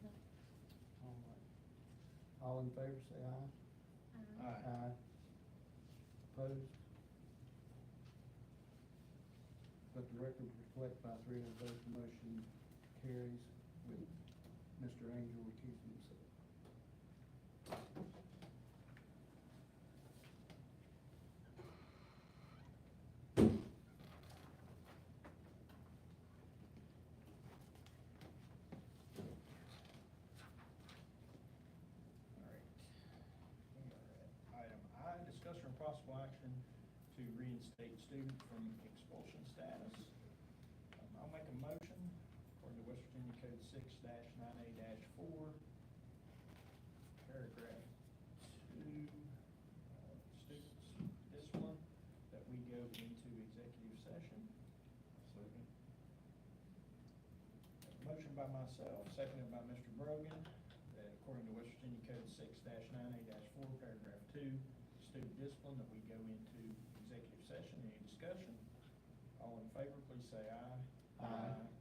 No. All right. All in favor, say aye. Aye. Opposed? Let the record reflect by 3-0 vote, the motion carries with Mr. Angel recusing himself. All right. We are at item I, discussion or possible action to reinstate student from expulsion status. I'll make a motion according to West Virginia Code 6-9A-4, paragraph 2, students discipline, that we go into executive session. Second. Motion by myself, seconded by Mr. Brogan, that according to West Virginia Code 6-9A-4, paragraph 2, student discipline, that we go into executive session. Any discussion? All in favor, please say aye. Aye.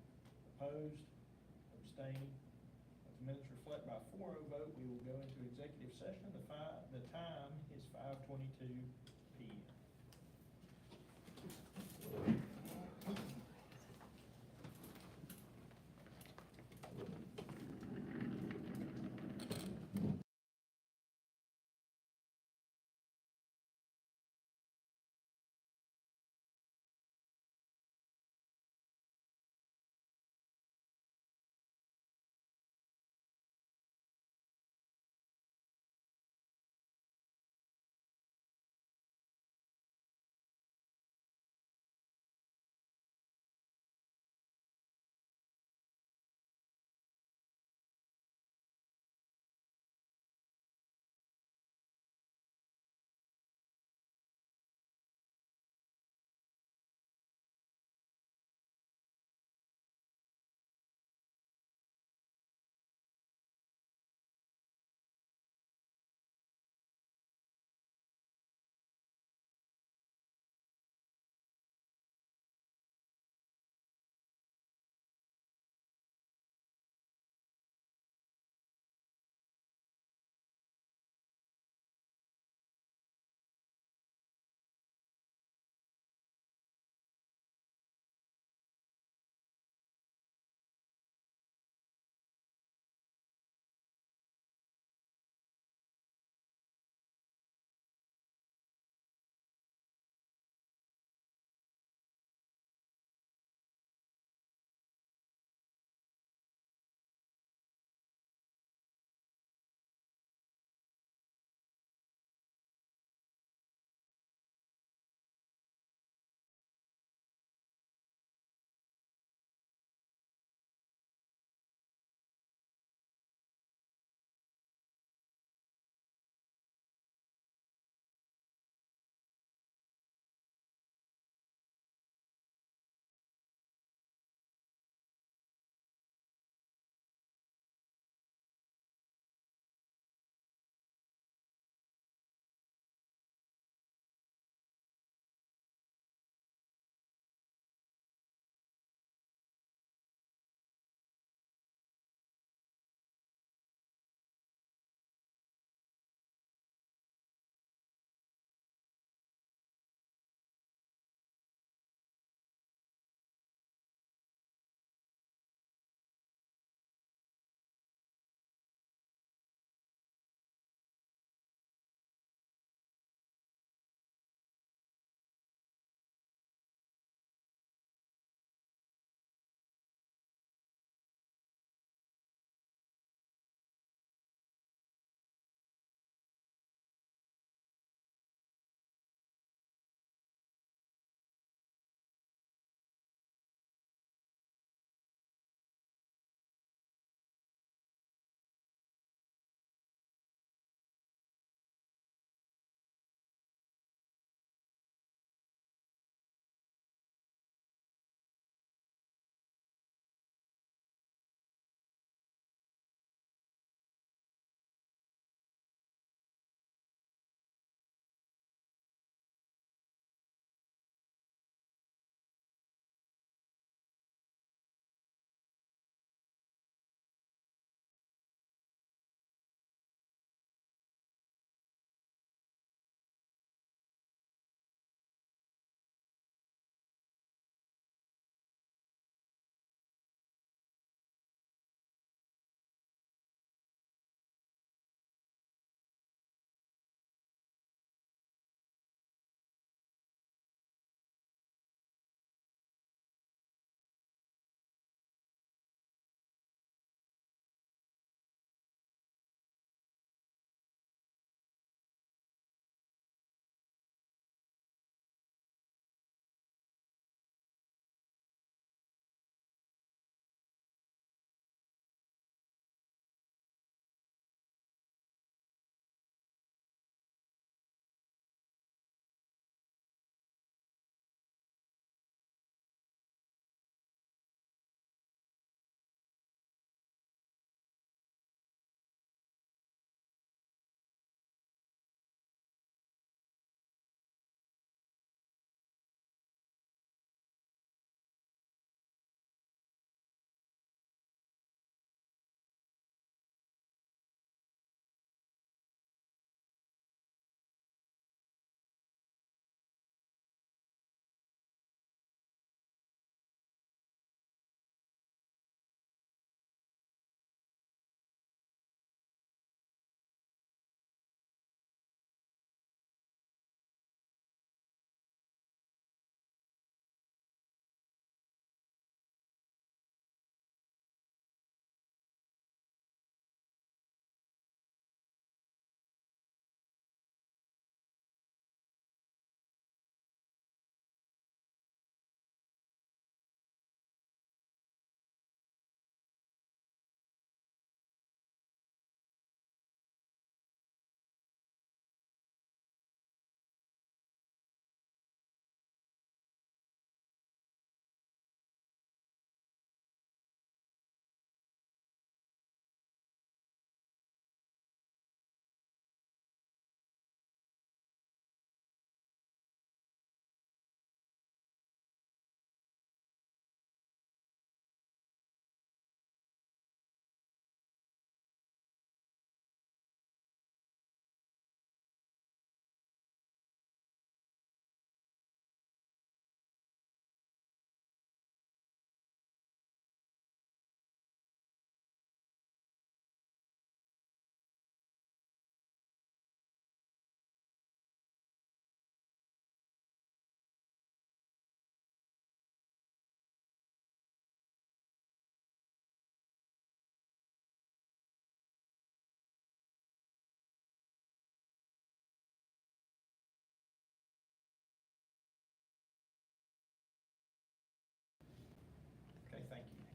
Opposed? Abstaining? Let the minutes reflect by a 4-0 vote, we will go into executive session. The time is 5:22 p.m.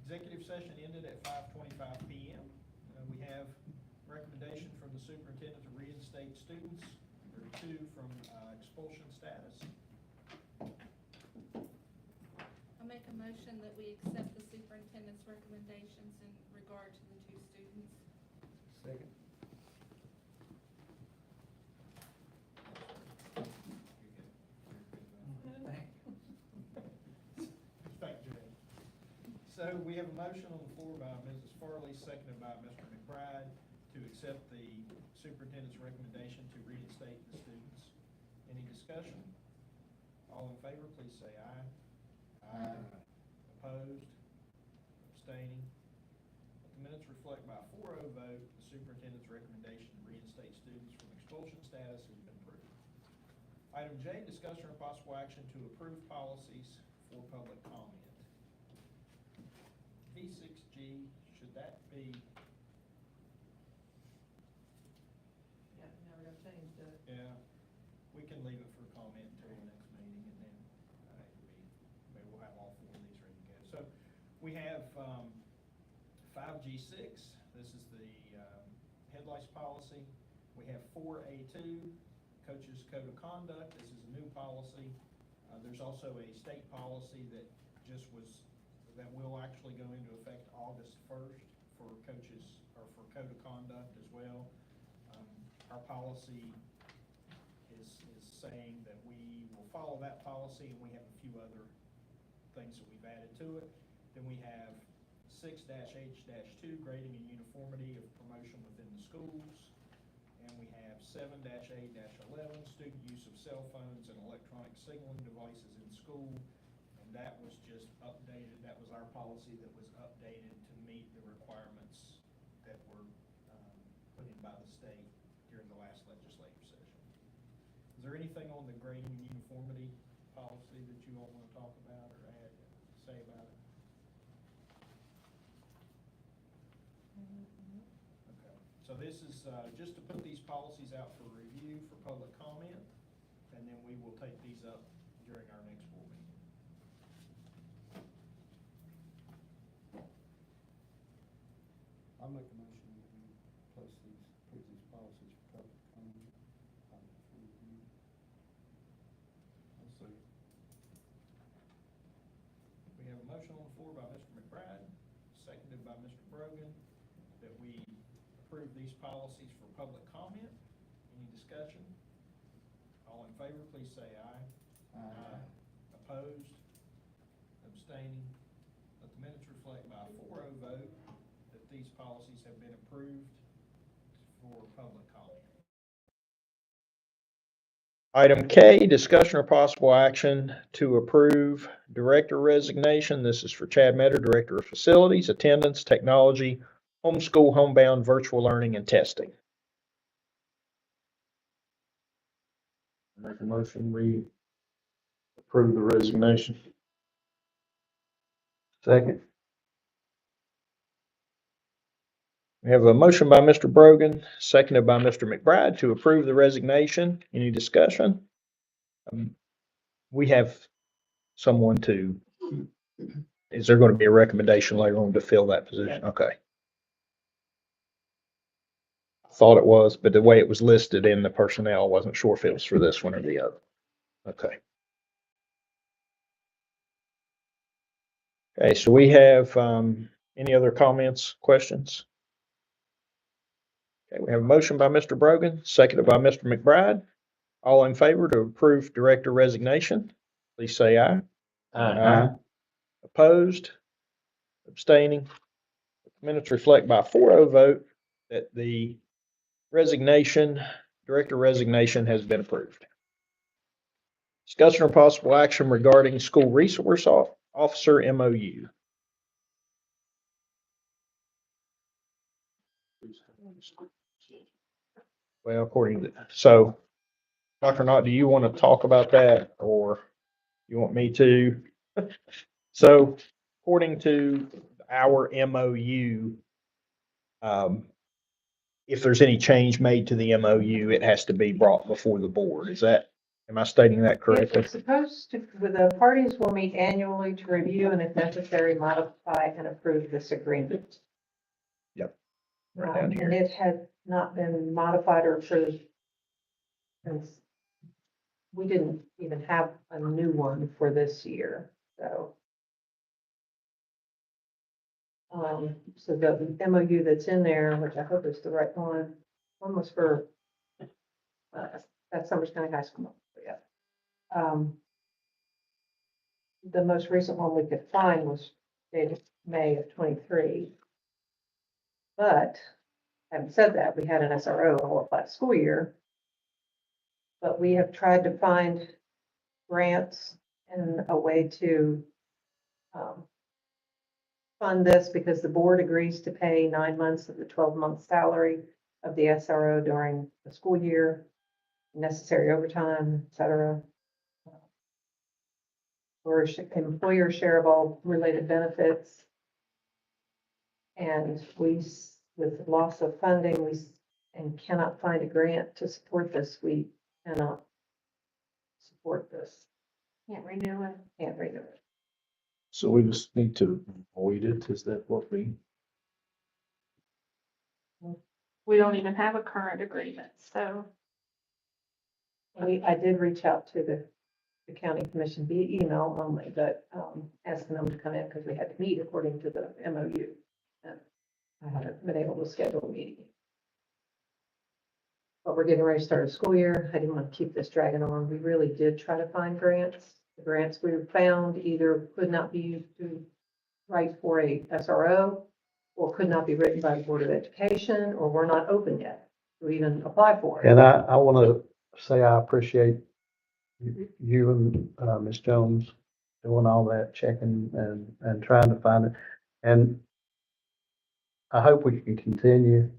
Executive session ended at 5:25 PM. We have recommendation from the superintendent to reinstate students. There are 2 from expulsion status. I'll make a motion that we accept the superintendent's recommendations in regard to the 2 students. Second. Thank you. So we have a motion on the floor by Mrs. Farley, seconded by Mr. McBride, to accept the superintendent's recommendation to reinstate the students. Any discussion? All in favor, please say aye. Aye. Opposed? Abstaining? Let the minutes reflect by a 4-0 vote, the superintendent's recommendation to reinstate students from expulsion status has been approved. Item J, discussion or possible action to approve policies for public comment. V6G, should that be, Yeah, now we're gonna change the, yeah, we can leave it for comment until the next meeting, and then, maybe we'll have all 4 of these ready to go. So, we have, 5G6, this is the, head lice policy. We have 4A2, coaches code of conduct, this is a new policy. There's also a state policy that that will actually go into effect August 1st for coaches, or for code of conduct as well. Our policy is saying that we will follow that policy, and we have a few other things that we've added to it. Then we have 6-H-2, grading and uniformity of promotion within the schools. And we have 7-A-11, student use of cell phones and electronic signaling devices in school. And that was just updated, that was our policy that was updated to meet the requirements that were put in by the state during the last legislative session. Is there anything on the grading and uniformity policy that you all want to talk about or add, say about it? Okay, so this is just to put these policies out for review for public comment, and then we will take these up during our next board meeting. I'll make a motion that we place these, approve these policies for public comment. For review. I'll see. We have a motion on the floor by Mr. McBride, seconded by Mr. Brogan, that we approve these policies for public comment. Any discussion? All in favor, please say aye. Aye. Opposed? Abstaining? Let the minutes reflect by a 4-0 vote that these policies have been approved for public comment. Item K, discussion or possible action to approve director resignation. This is for Chad Metter, Director of Facilities, Attendance, Technology, Homeschool, Homebound, Virtual Learning, and Testing. Make a motion, we approve the resignation. Second. We have a motion by Mr. Brogan, seconded by Mr. McBride to approve the resignation. Any discussion? We have someone to, is there going to be a recommendation later on to fill that position? Okay. Thought it was, but the way it was listed in the personnel, I wasn't sure if it was for this one or the other. Okay. Okay, so we have, any other comments, questions? Okay, we have a motion by Mr. Brogan, seconded by Mr. McBride. All in favor to approve director resignation, please say aye. Aye. Opposed? Abstaining? Minutes reflect by a 4-0 vote that the resignation, director resignation has been approved. Discussion or possible action regarding school resource officer MOU. Well, according to, so, Dr. Knott, do you want to talk about that, or you want me to? So, according to our MOU, if there's any change made to the MOU, it has to be brought before the board. Is that Am I stating that If correctly? we're supposed to, the parties will meet annually to review and if necessary, modify and approve this agreement. Right down And here. it had not been modified or approved since we didn't even have a new one for this year, so. So the MOU that's in there, which I hope is the right one was for, that's Summers County High School, yeah. The most recent one we could find was dated May of '23. But having said that, we had an SRO all last school year. But we have tried to find grants and a way to fund this because the board agrees to pay 9 months of the 12-month salary of the SRO during the school year, necessary overtime, et cetera. Or employer shareable related benefits. And with loss of funding, and cannot find a grant to support this, we cannot support this, Can't renew it. can't renew it. So we just need to avoid it, is that what we? We don't even have a current agreement, so. I did reach out to the county commission via email only, but, asking them to come in because we had to meet according to the MOU. And I haven't been able to schedule a meeting. But we're getting ready to start a school year. I didn't want to keep this dragging on. We really did try to find grants. The grants we found either could not be used to write for a SRO or could not be written by the Board of Education, or were not open yet to even apply for it. And I want to say I appreciate you and Ms. Jones doing all that checking and trying to find it. And I hope we can continue,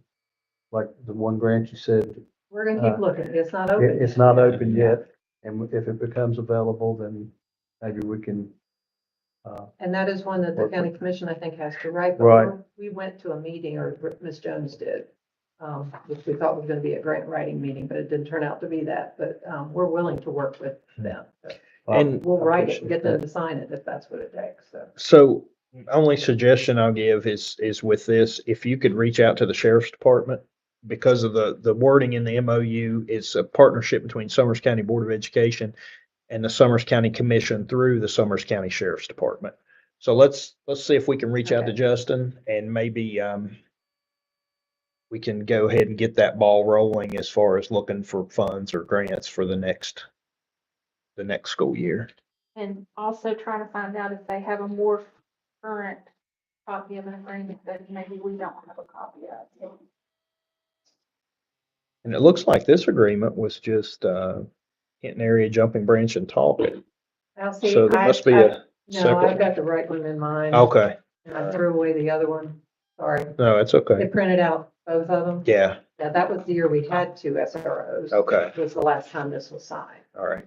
like the one grant you said, We're gonna keep looking. It's not open. it's not open yet. And if it becomes available, then maybe we can, And that is one that the county commission, I think, has to write. But Right. We went to a meeting, or Ms. Jones did, which we thought was gonna be a grant writing meeting, but it didn't turn out to be that. But, we're willing to work with them. And We'll write it and get them to sign it if that's what it takes, so. so only suggestion I'll give is with this, if you could reach out to the sheriff's department, because of the wording in the MOU, it's a partnership between Summers County Board of Education and the Summers County Commission through the Summers County Sheriff's Department. So let's see if we can reach out to Okay. Justin and maybe, we can go ahead and get that ball rolling as far as looking for funds or grants for the next school year. And also trying to find out if they have a more current copy of an agreement that maybe we don't have a copy of. And it looks like this agreement was just, Hinton Area Jumping Branch and Talking. Now, see, So there must be No, a I've separate. got the right one in mind. Okay, And I threw away the other one. Sorry. no, it's They okay. printed out both of them. Yeah, Yeah, that was the year we had 2 SROs. okay, Was the last time this was signed, all right.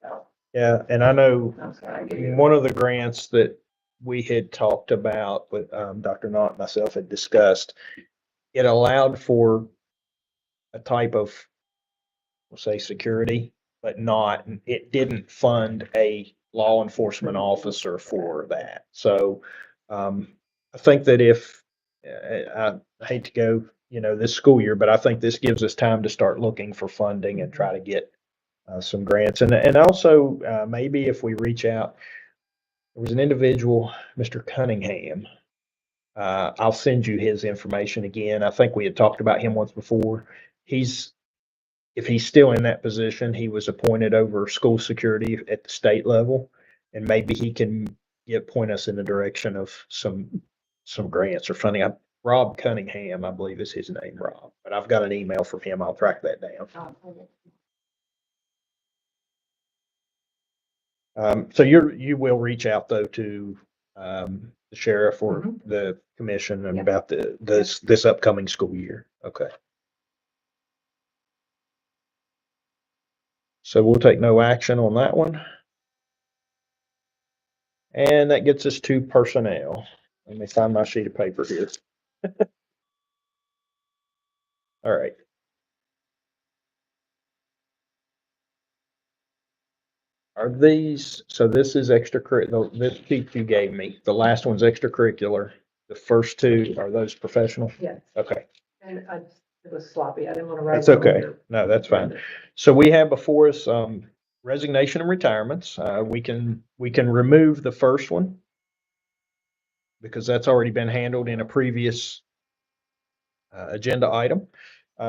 so, Yeah, and I know I'm sorry. I gave you- one of the grants that we had talked about with, Dr. Knott and myself had discussed, it allowed for a type of, we'll say security, but not, it didn't fund a law enforcement officer for that. So, I think that if, I hate to go, this school year, but I think this gives us time to start looking for funding and try to get some grants. And also, maybe if we reach out, there was an individual, Mr. Cunningham. I'll send you his information again. I think we had talked about him once before. If he's still in that position, he was appointed over school security at the state level. And maybe he can point us in the direction of some grants or funding. Rob Cunningham, I believe is his name, Rob, but I've got an email from him. I'll track that down. So you will reach out though to, the sheriff or the commission and Yep. about this upcoming school year. Okay. So we'll take no action on that one. And that gets us to personnel. Let me find my sheet of paper here. All right. Are these, so this is extracurricular, this sheet you gave me, the last one's extracurricular. The first two, are those professional? Yes, Okay, and it was sloppy, I didn't want to write. that's okay. No, that's fine. So we have before us, resignation and retirements. We can remove the first one because that's already been handled in a previous agenda item.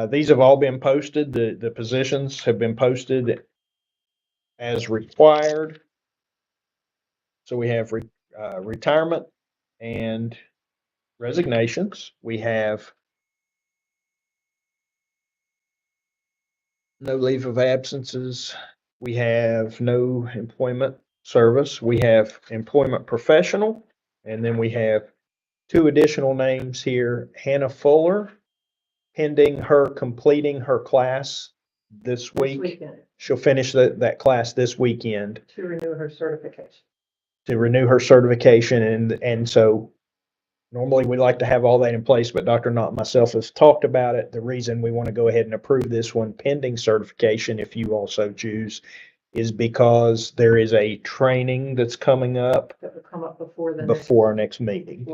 These have all been posted. The positions have been posted as required. So we have retirement and resignations. We have no leave of absences. We have no employment service. We have employment professional. And then we have two additional names here, Hannah Fuller, pending her completing her class this week. Weekend, She'll finish that class this weekend to renew her certification. to renew her certification. And so normally we like to have all that in place, but Dr. Knott and myself has talked about it. The reason we want to go ahead and approve this one pending certification, if you also choose, is because there is a training that's coming up That will come up before before our next meeting.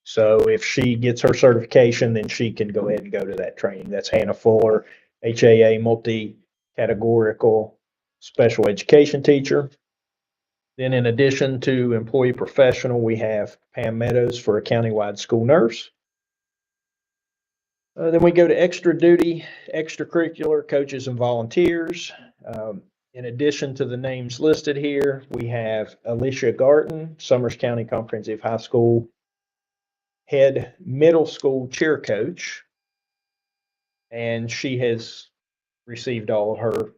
So if she gets her certification, then she can go ahead and go to that training. That's Hannah Fuller, HAA multi-categorical special education teacher. Then in addition to employee professional, we have Pam Meadows for a countywide school nurse. Then we go to extra duty, extracurricular coaches and volunteers. In addition to the names listed here, we have Alicia Garton, Summers County Comprehensive High School head middle school cheer coach. And she has received all her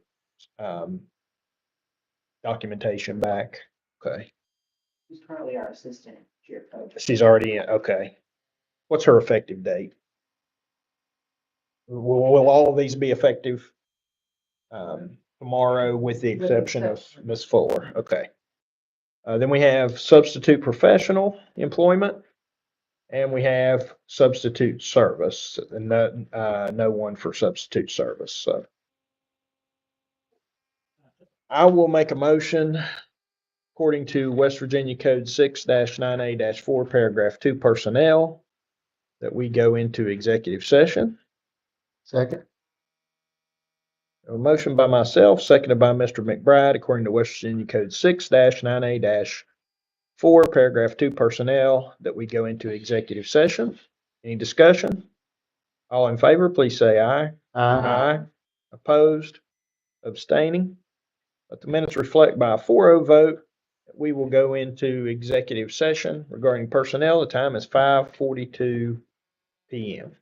documentation back. Okay. She's currently our assistant cheer coach. She's already in, okay. What's her effective date? Will all of these be effective tomorrow with the exception of Ms. Fuller? Okay. Then we have substitute professional employment and we have substitute service and no one for substitute service. So I will make a motion according to West Virginia Code 6-9A-4, paragraph 2, personnel, that we go into executive session. Second. A motion by myself, seconded by Mr. McBride, according to West Virginia Code 6-9A-4, paragraph 2, personnel, that we go into executive session. Any discussion? All in favor, please say aye. Aye. Opposed? Abstaining? Let the minutes reflect by a 4-0 vote. We will go into executive session regarding personnel. The time is 5:42 p.m.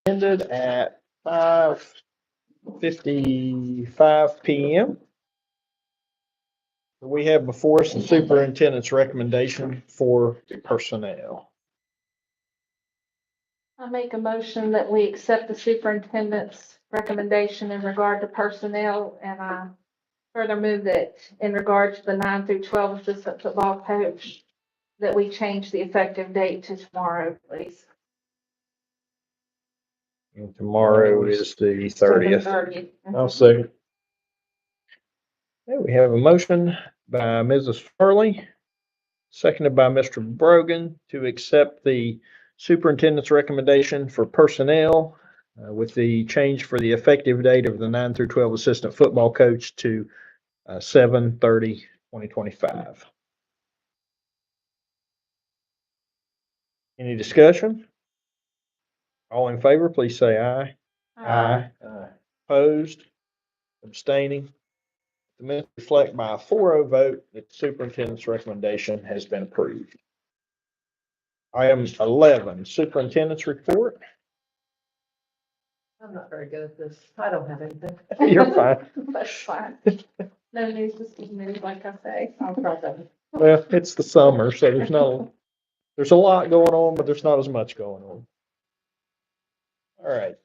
ended at 5:55 PM. We have before us the superintendent's recommendation for personnel. I make a motion that we accept the superintendent's recommendation in regard to personnel, and I further move that in regard to the 9 through 12 assistant football coach, that we change the effective date to tomorrow, please. And tomorrow is the 30th. 30th. I'll second. Okay, we have a motion by Mrs. Farley, seconded by Mr. Brogan, to accept the superintendent's recommendation for personnel with the change for the effective date of the 9 through 12 assistant football coach to 7/30/2025. Any discussion? All in favor, please say aye. Aye. Opposed? Abstaining? The minutes reflect by a 4-0 vote that the superintendent's recommendation has been approved. Item 11, superintendent's report. I'm not very good at this. I don't have anything. You're fine. That's fine. No news this evening, like I say. I'll try that. Well, it's the summer, so there's a lot going on, but there's not as much going on. All right.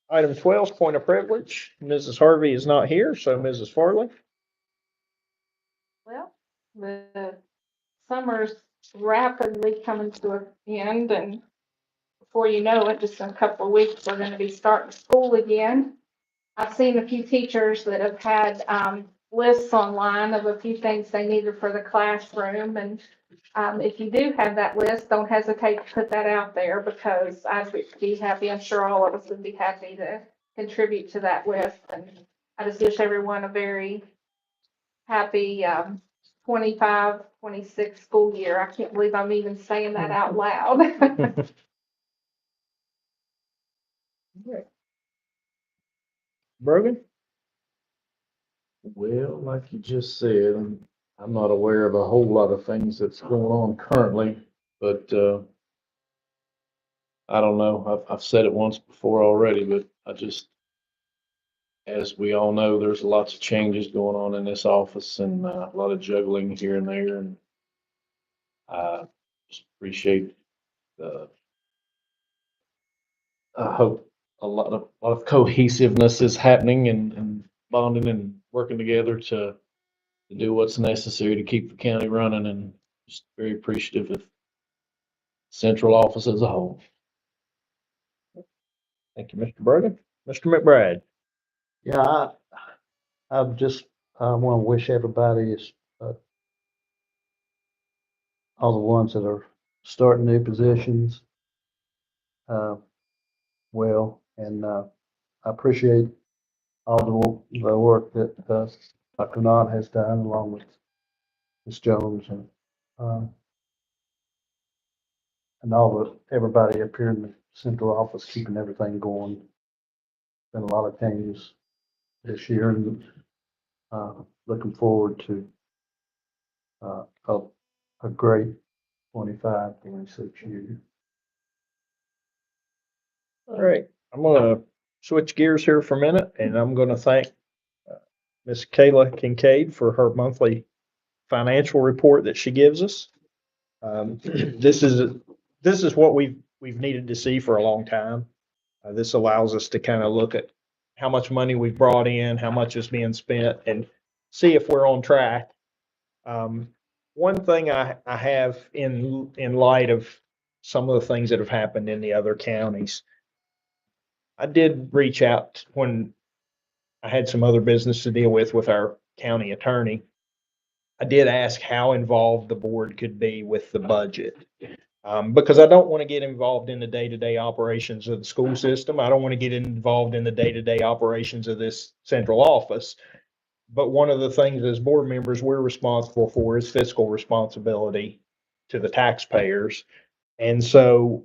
Item 12, point of privilege. Mrs. Harvey is not here, so Mrs. Farley. Well, the summer's rapidly coming to an end, and before you know it, just in a couple of weeks, we're gonna be starting school again. I've seen a few teachers that have had, lists online of a few things they needed for the classroom, and if you do have that list, don't hesitate to put that out there, because I'd be happy, I'm sure all of us would be happy to contribute to that list. And I just wish everyone a very happy 25-26 school year. I can't believe I'm even saying that out loud. Brogan? Well, like you just said, I'm not aware of a whole lot of things that's going on currently, but, I don't know. I've said it once before already, but as we all know, there's lots of changes going on in this office and a lot of juggling here and there, and I just appreciate I hope a lot of cohesiveness is happening and bonding and working together to do what's necessary to keep the county running, and just very appreciative of central office as a whole. Thank you, Mr. Brogan. Mr. McBride? Yeah, I just, want to wish everybody all the ones that are starting new positions, well, and, I appreciate all the work that, Dr. Knott has done along with Ms. Jones and everybody up here in the central office, keeping everything going. Been a lot of changes this year, and looking forward to a great 25-26 year. All right, I'm gonna switch gears here for a minute, and I'm gonna thank Miss Kayla Kincaid for her monthly financial report that she gives us. This is what we've needed to see for a long time. This allows us to kind of look at how much money we've brought in, how much is being spent, and see if we're on track. One thing I have in light of some of the things that have happened in the other counties, I did reach out when I had some other business to deal with our county attorney. I did ask how involved the board could be with the budget. Because I don't want to get involved in the day-to-day operations of the school system. I don't want to get involved in the day-to-day operations of this central office. But one of the things as board members we're responsible for is fiscal responsibility to the taxpayers. And so,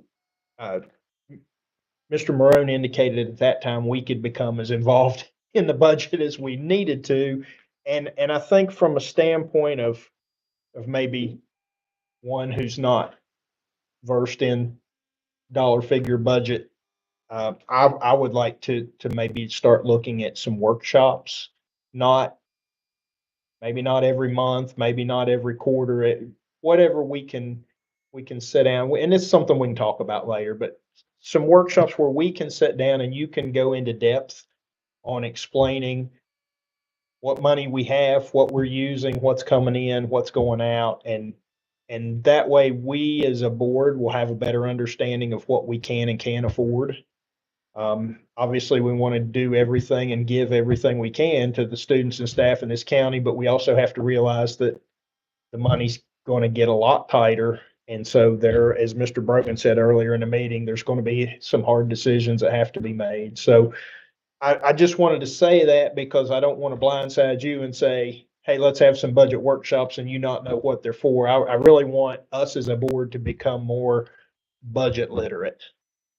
Mr. Morone indicated at that time we could become as involved in the budget as we needed to. And I think from a standpoint of maybe one who's not versed in dollar figure budget I would like to maybe start looking at some workshops, maybe not every month, maybe not every quarter, whatever we can sit down, and it's something we can talk about later, but some workshops where we can sit down and you can go into depth on explaining what money we have, what we're using, what's coming in, what's going out, and that way we as a board will have a better understanding of what we can and can't afford. Obviously, we want to do everything and give everything we can to the students and staff in this county, but we also have to realize that the money's going to get a lot tighter. And so there, as Mr. Brogan said earlier in the meeting, there's going to be some hard decisions that have to be made. So I just wanted to say that because I don't want to blindside you and say, hey, let's have some budget workshops and you not know what they're for. I really want us as a board to become more budget literate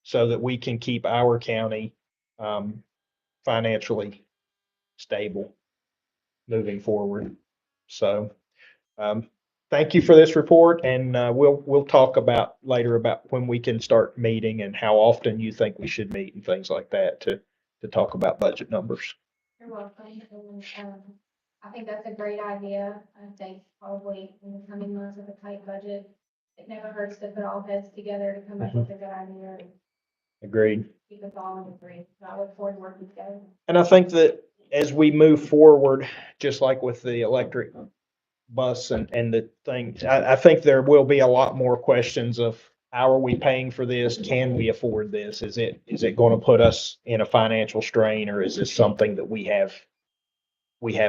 so that we can keep our county financially stable moving forward. So thank you for this report, and we'll talk about later about when we can start meeting and how often you think we should meet and things like that to talk about budget numbers. You're welcome. And, I think that's a great idea. I think probably in the coming months with a tight budget, it never hurts to put all heads together to come up with a good idea and Agreed. keep us all in agreement. So I look forward to working together. And I think that as we move forward, just like with the electric bus and the thing, I think there will be a lot more questions of how are we paying for this? Can we afford this? Is it going to put us in a financial strain, or is this something that we have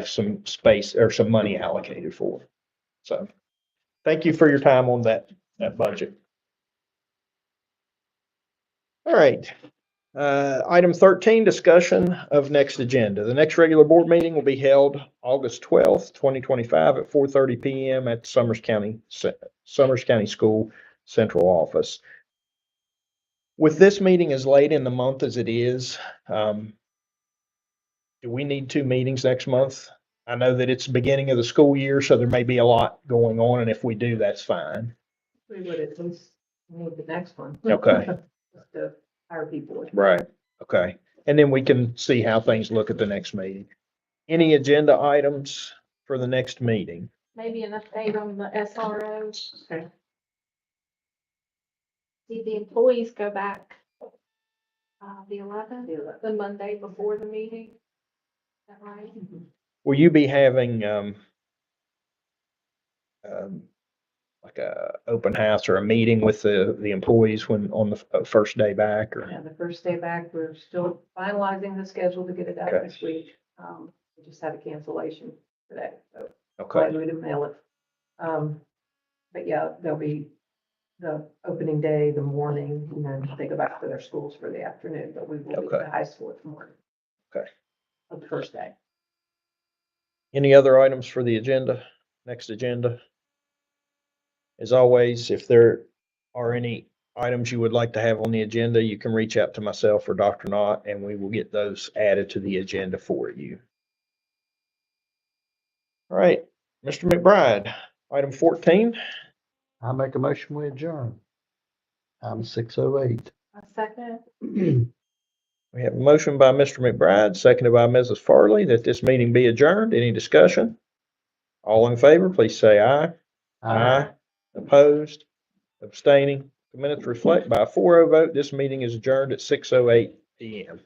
some space or some money allocated for? So thank you for your time on that budget. All right. Item 13, discussion of next agenda. The next regular board meeting will be held August 12th, 2025 at 4:30 PM at Summers County School Central Office. With this meeting as late in the month as it is, do we need 2 meetings next month? I know that it's the beginning of the school year, so there may be a lot going on, and if we do, that's fine. We would at least need the next one. Okay. Just to hire people. Right, okay. And then we can see how things look at the next meeting. Any agenda items for the next meeting? Maybe an update on the SRO. Okay. Did the employees go back the 11th, the Monday before the meeting? Is that right? Will you be having, like a open house or a meeting with the employees when, on the first day back, or? Yeah, the first day back, we're still finalizing the schedule to get it out Okay. this week. We just had a cancellation today, so Okay, glad we didn't mail it. But yeah, there'll be the opening day, the morning, and then they go back to their schools for the afternoon, but we will be at Okay. the high school in the morning. Okay. Of the first day. any other items for the agenda, next agenda? As always, if there are any items you would like to have on the agenda, you can reach out to myself or Dr. Knott, and we will get those added to the agenda for you. All right, Mr. McBride, item 14. I make a motion, we adjourn. I'm 6:08. A second. We have a motion by Mr. McBride, seconded by Mrs. Farley, that this meeting be adjourned. Any discussion? All in favor, please say aye. Aye. Opposed? Abstaining? The minutes reflect by a 4-0 vote, this meeting is adjourned at 6:08 PM.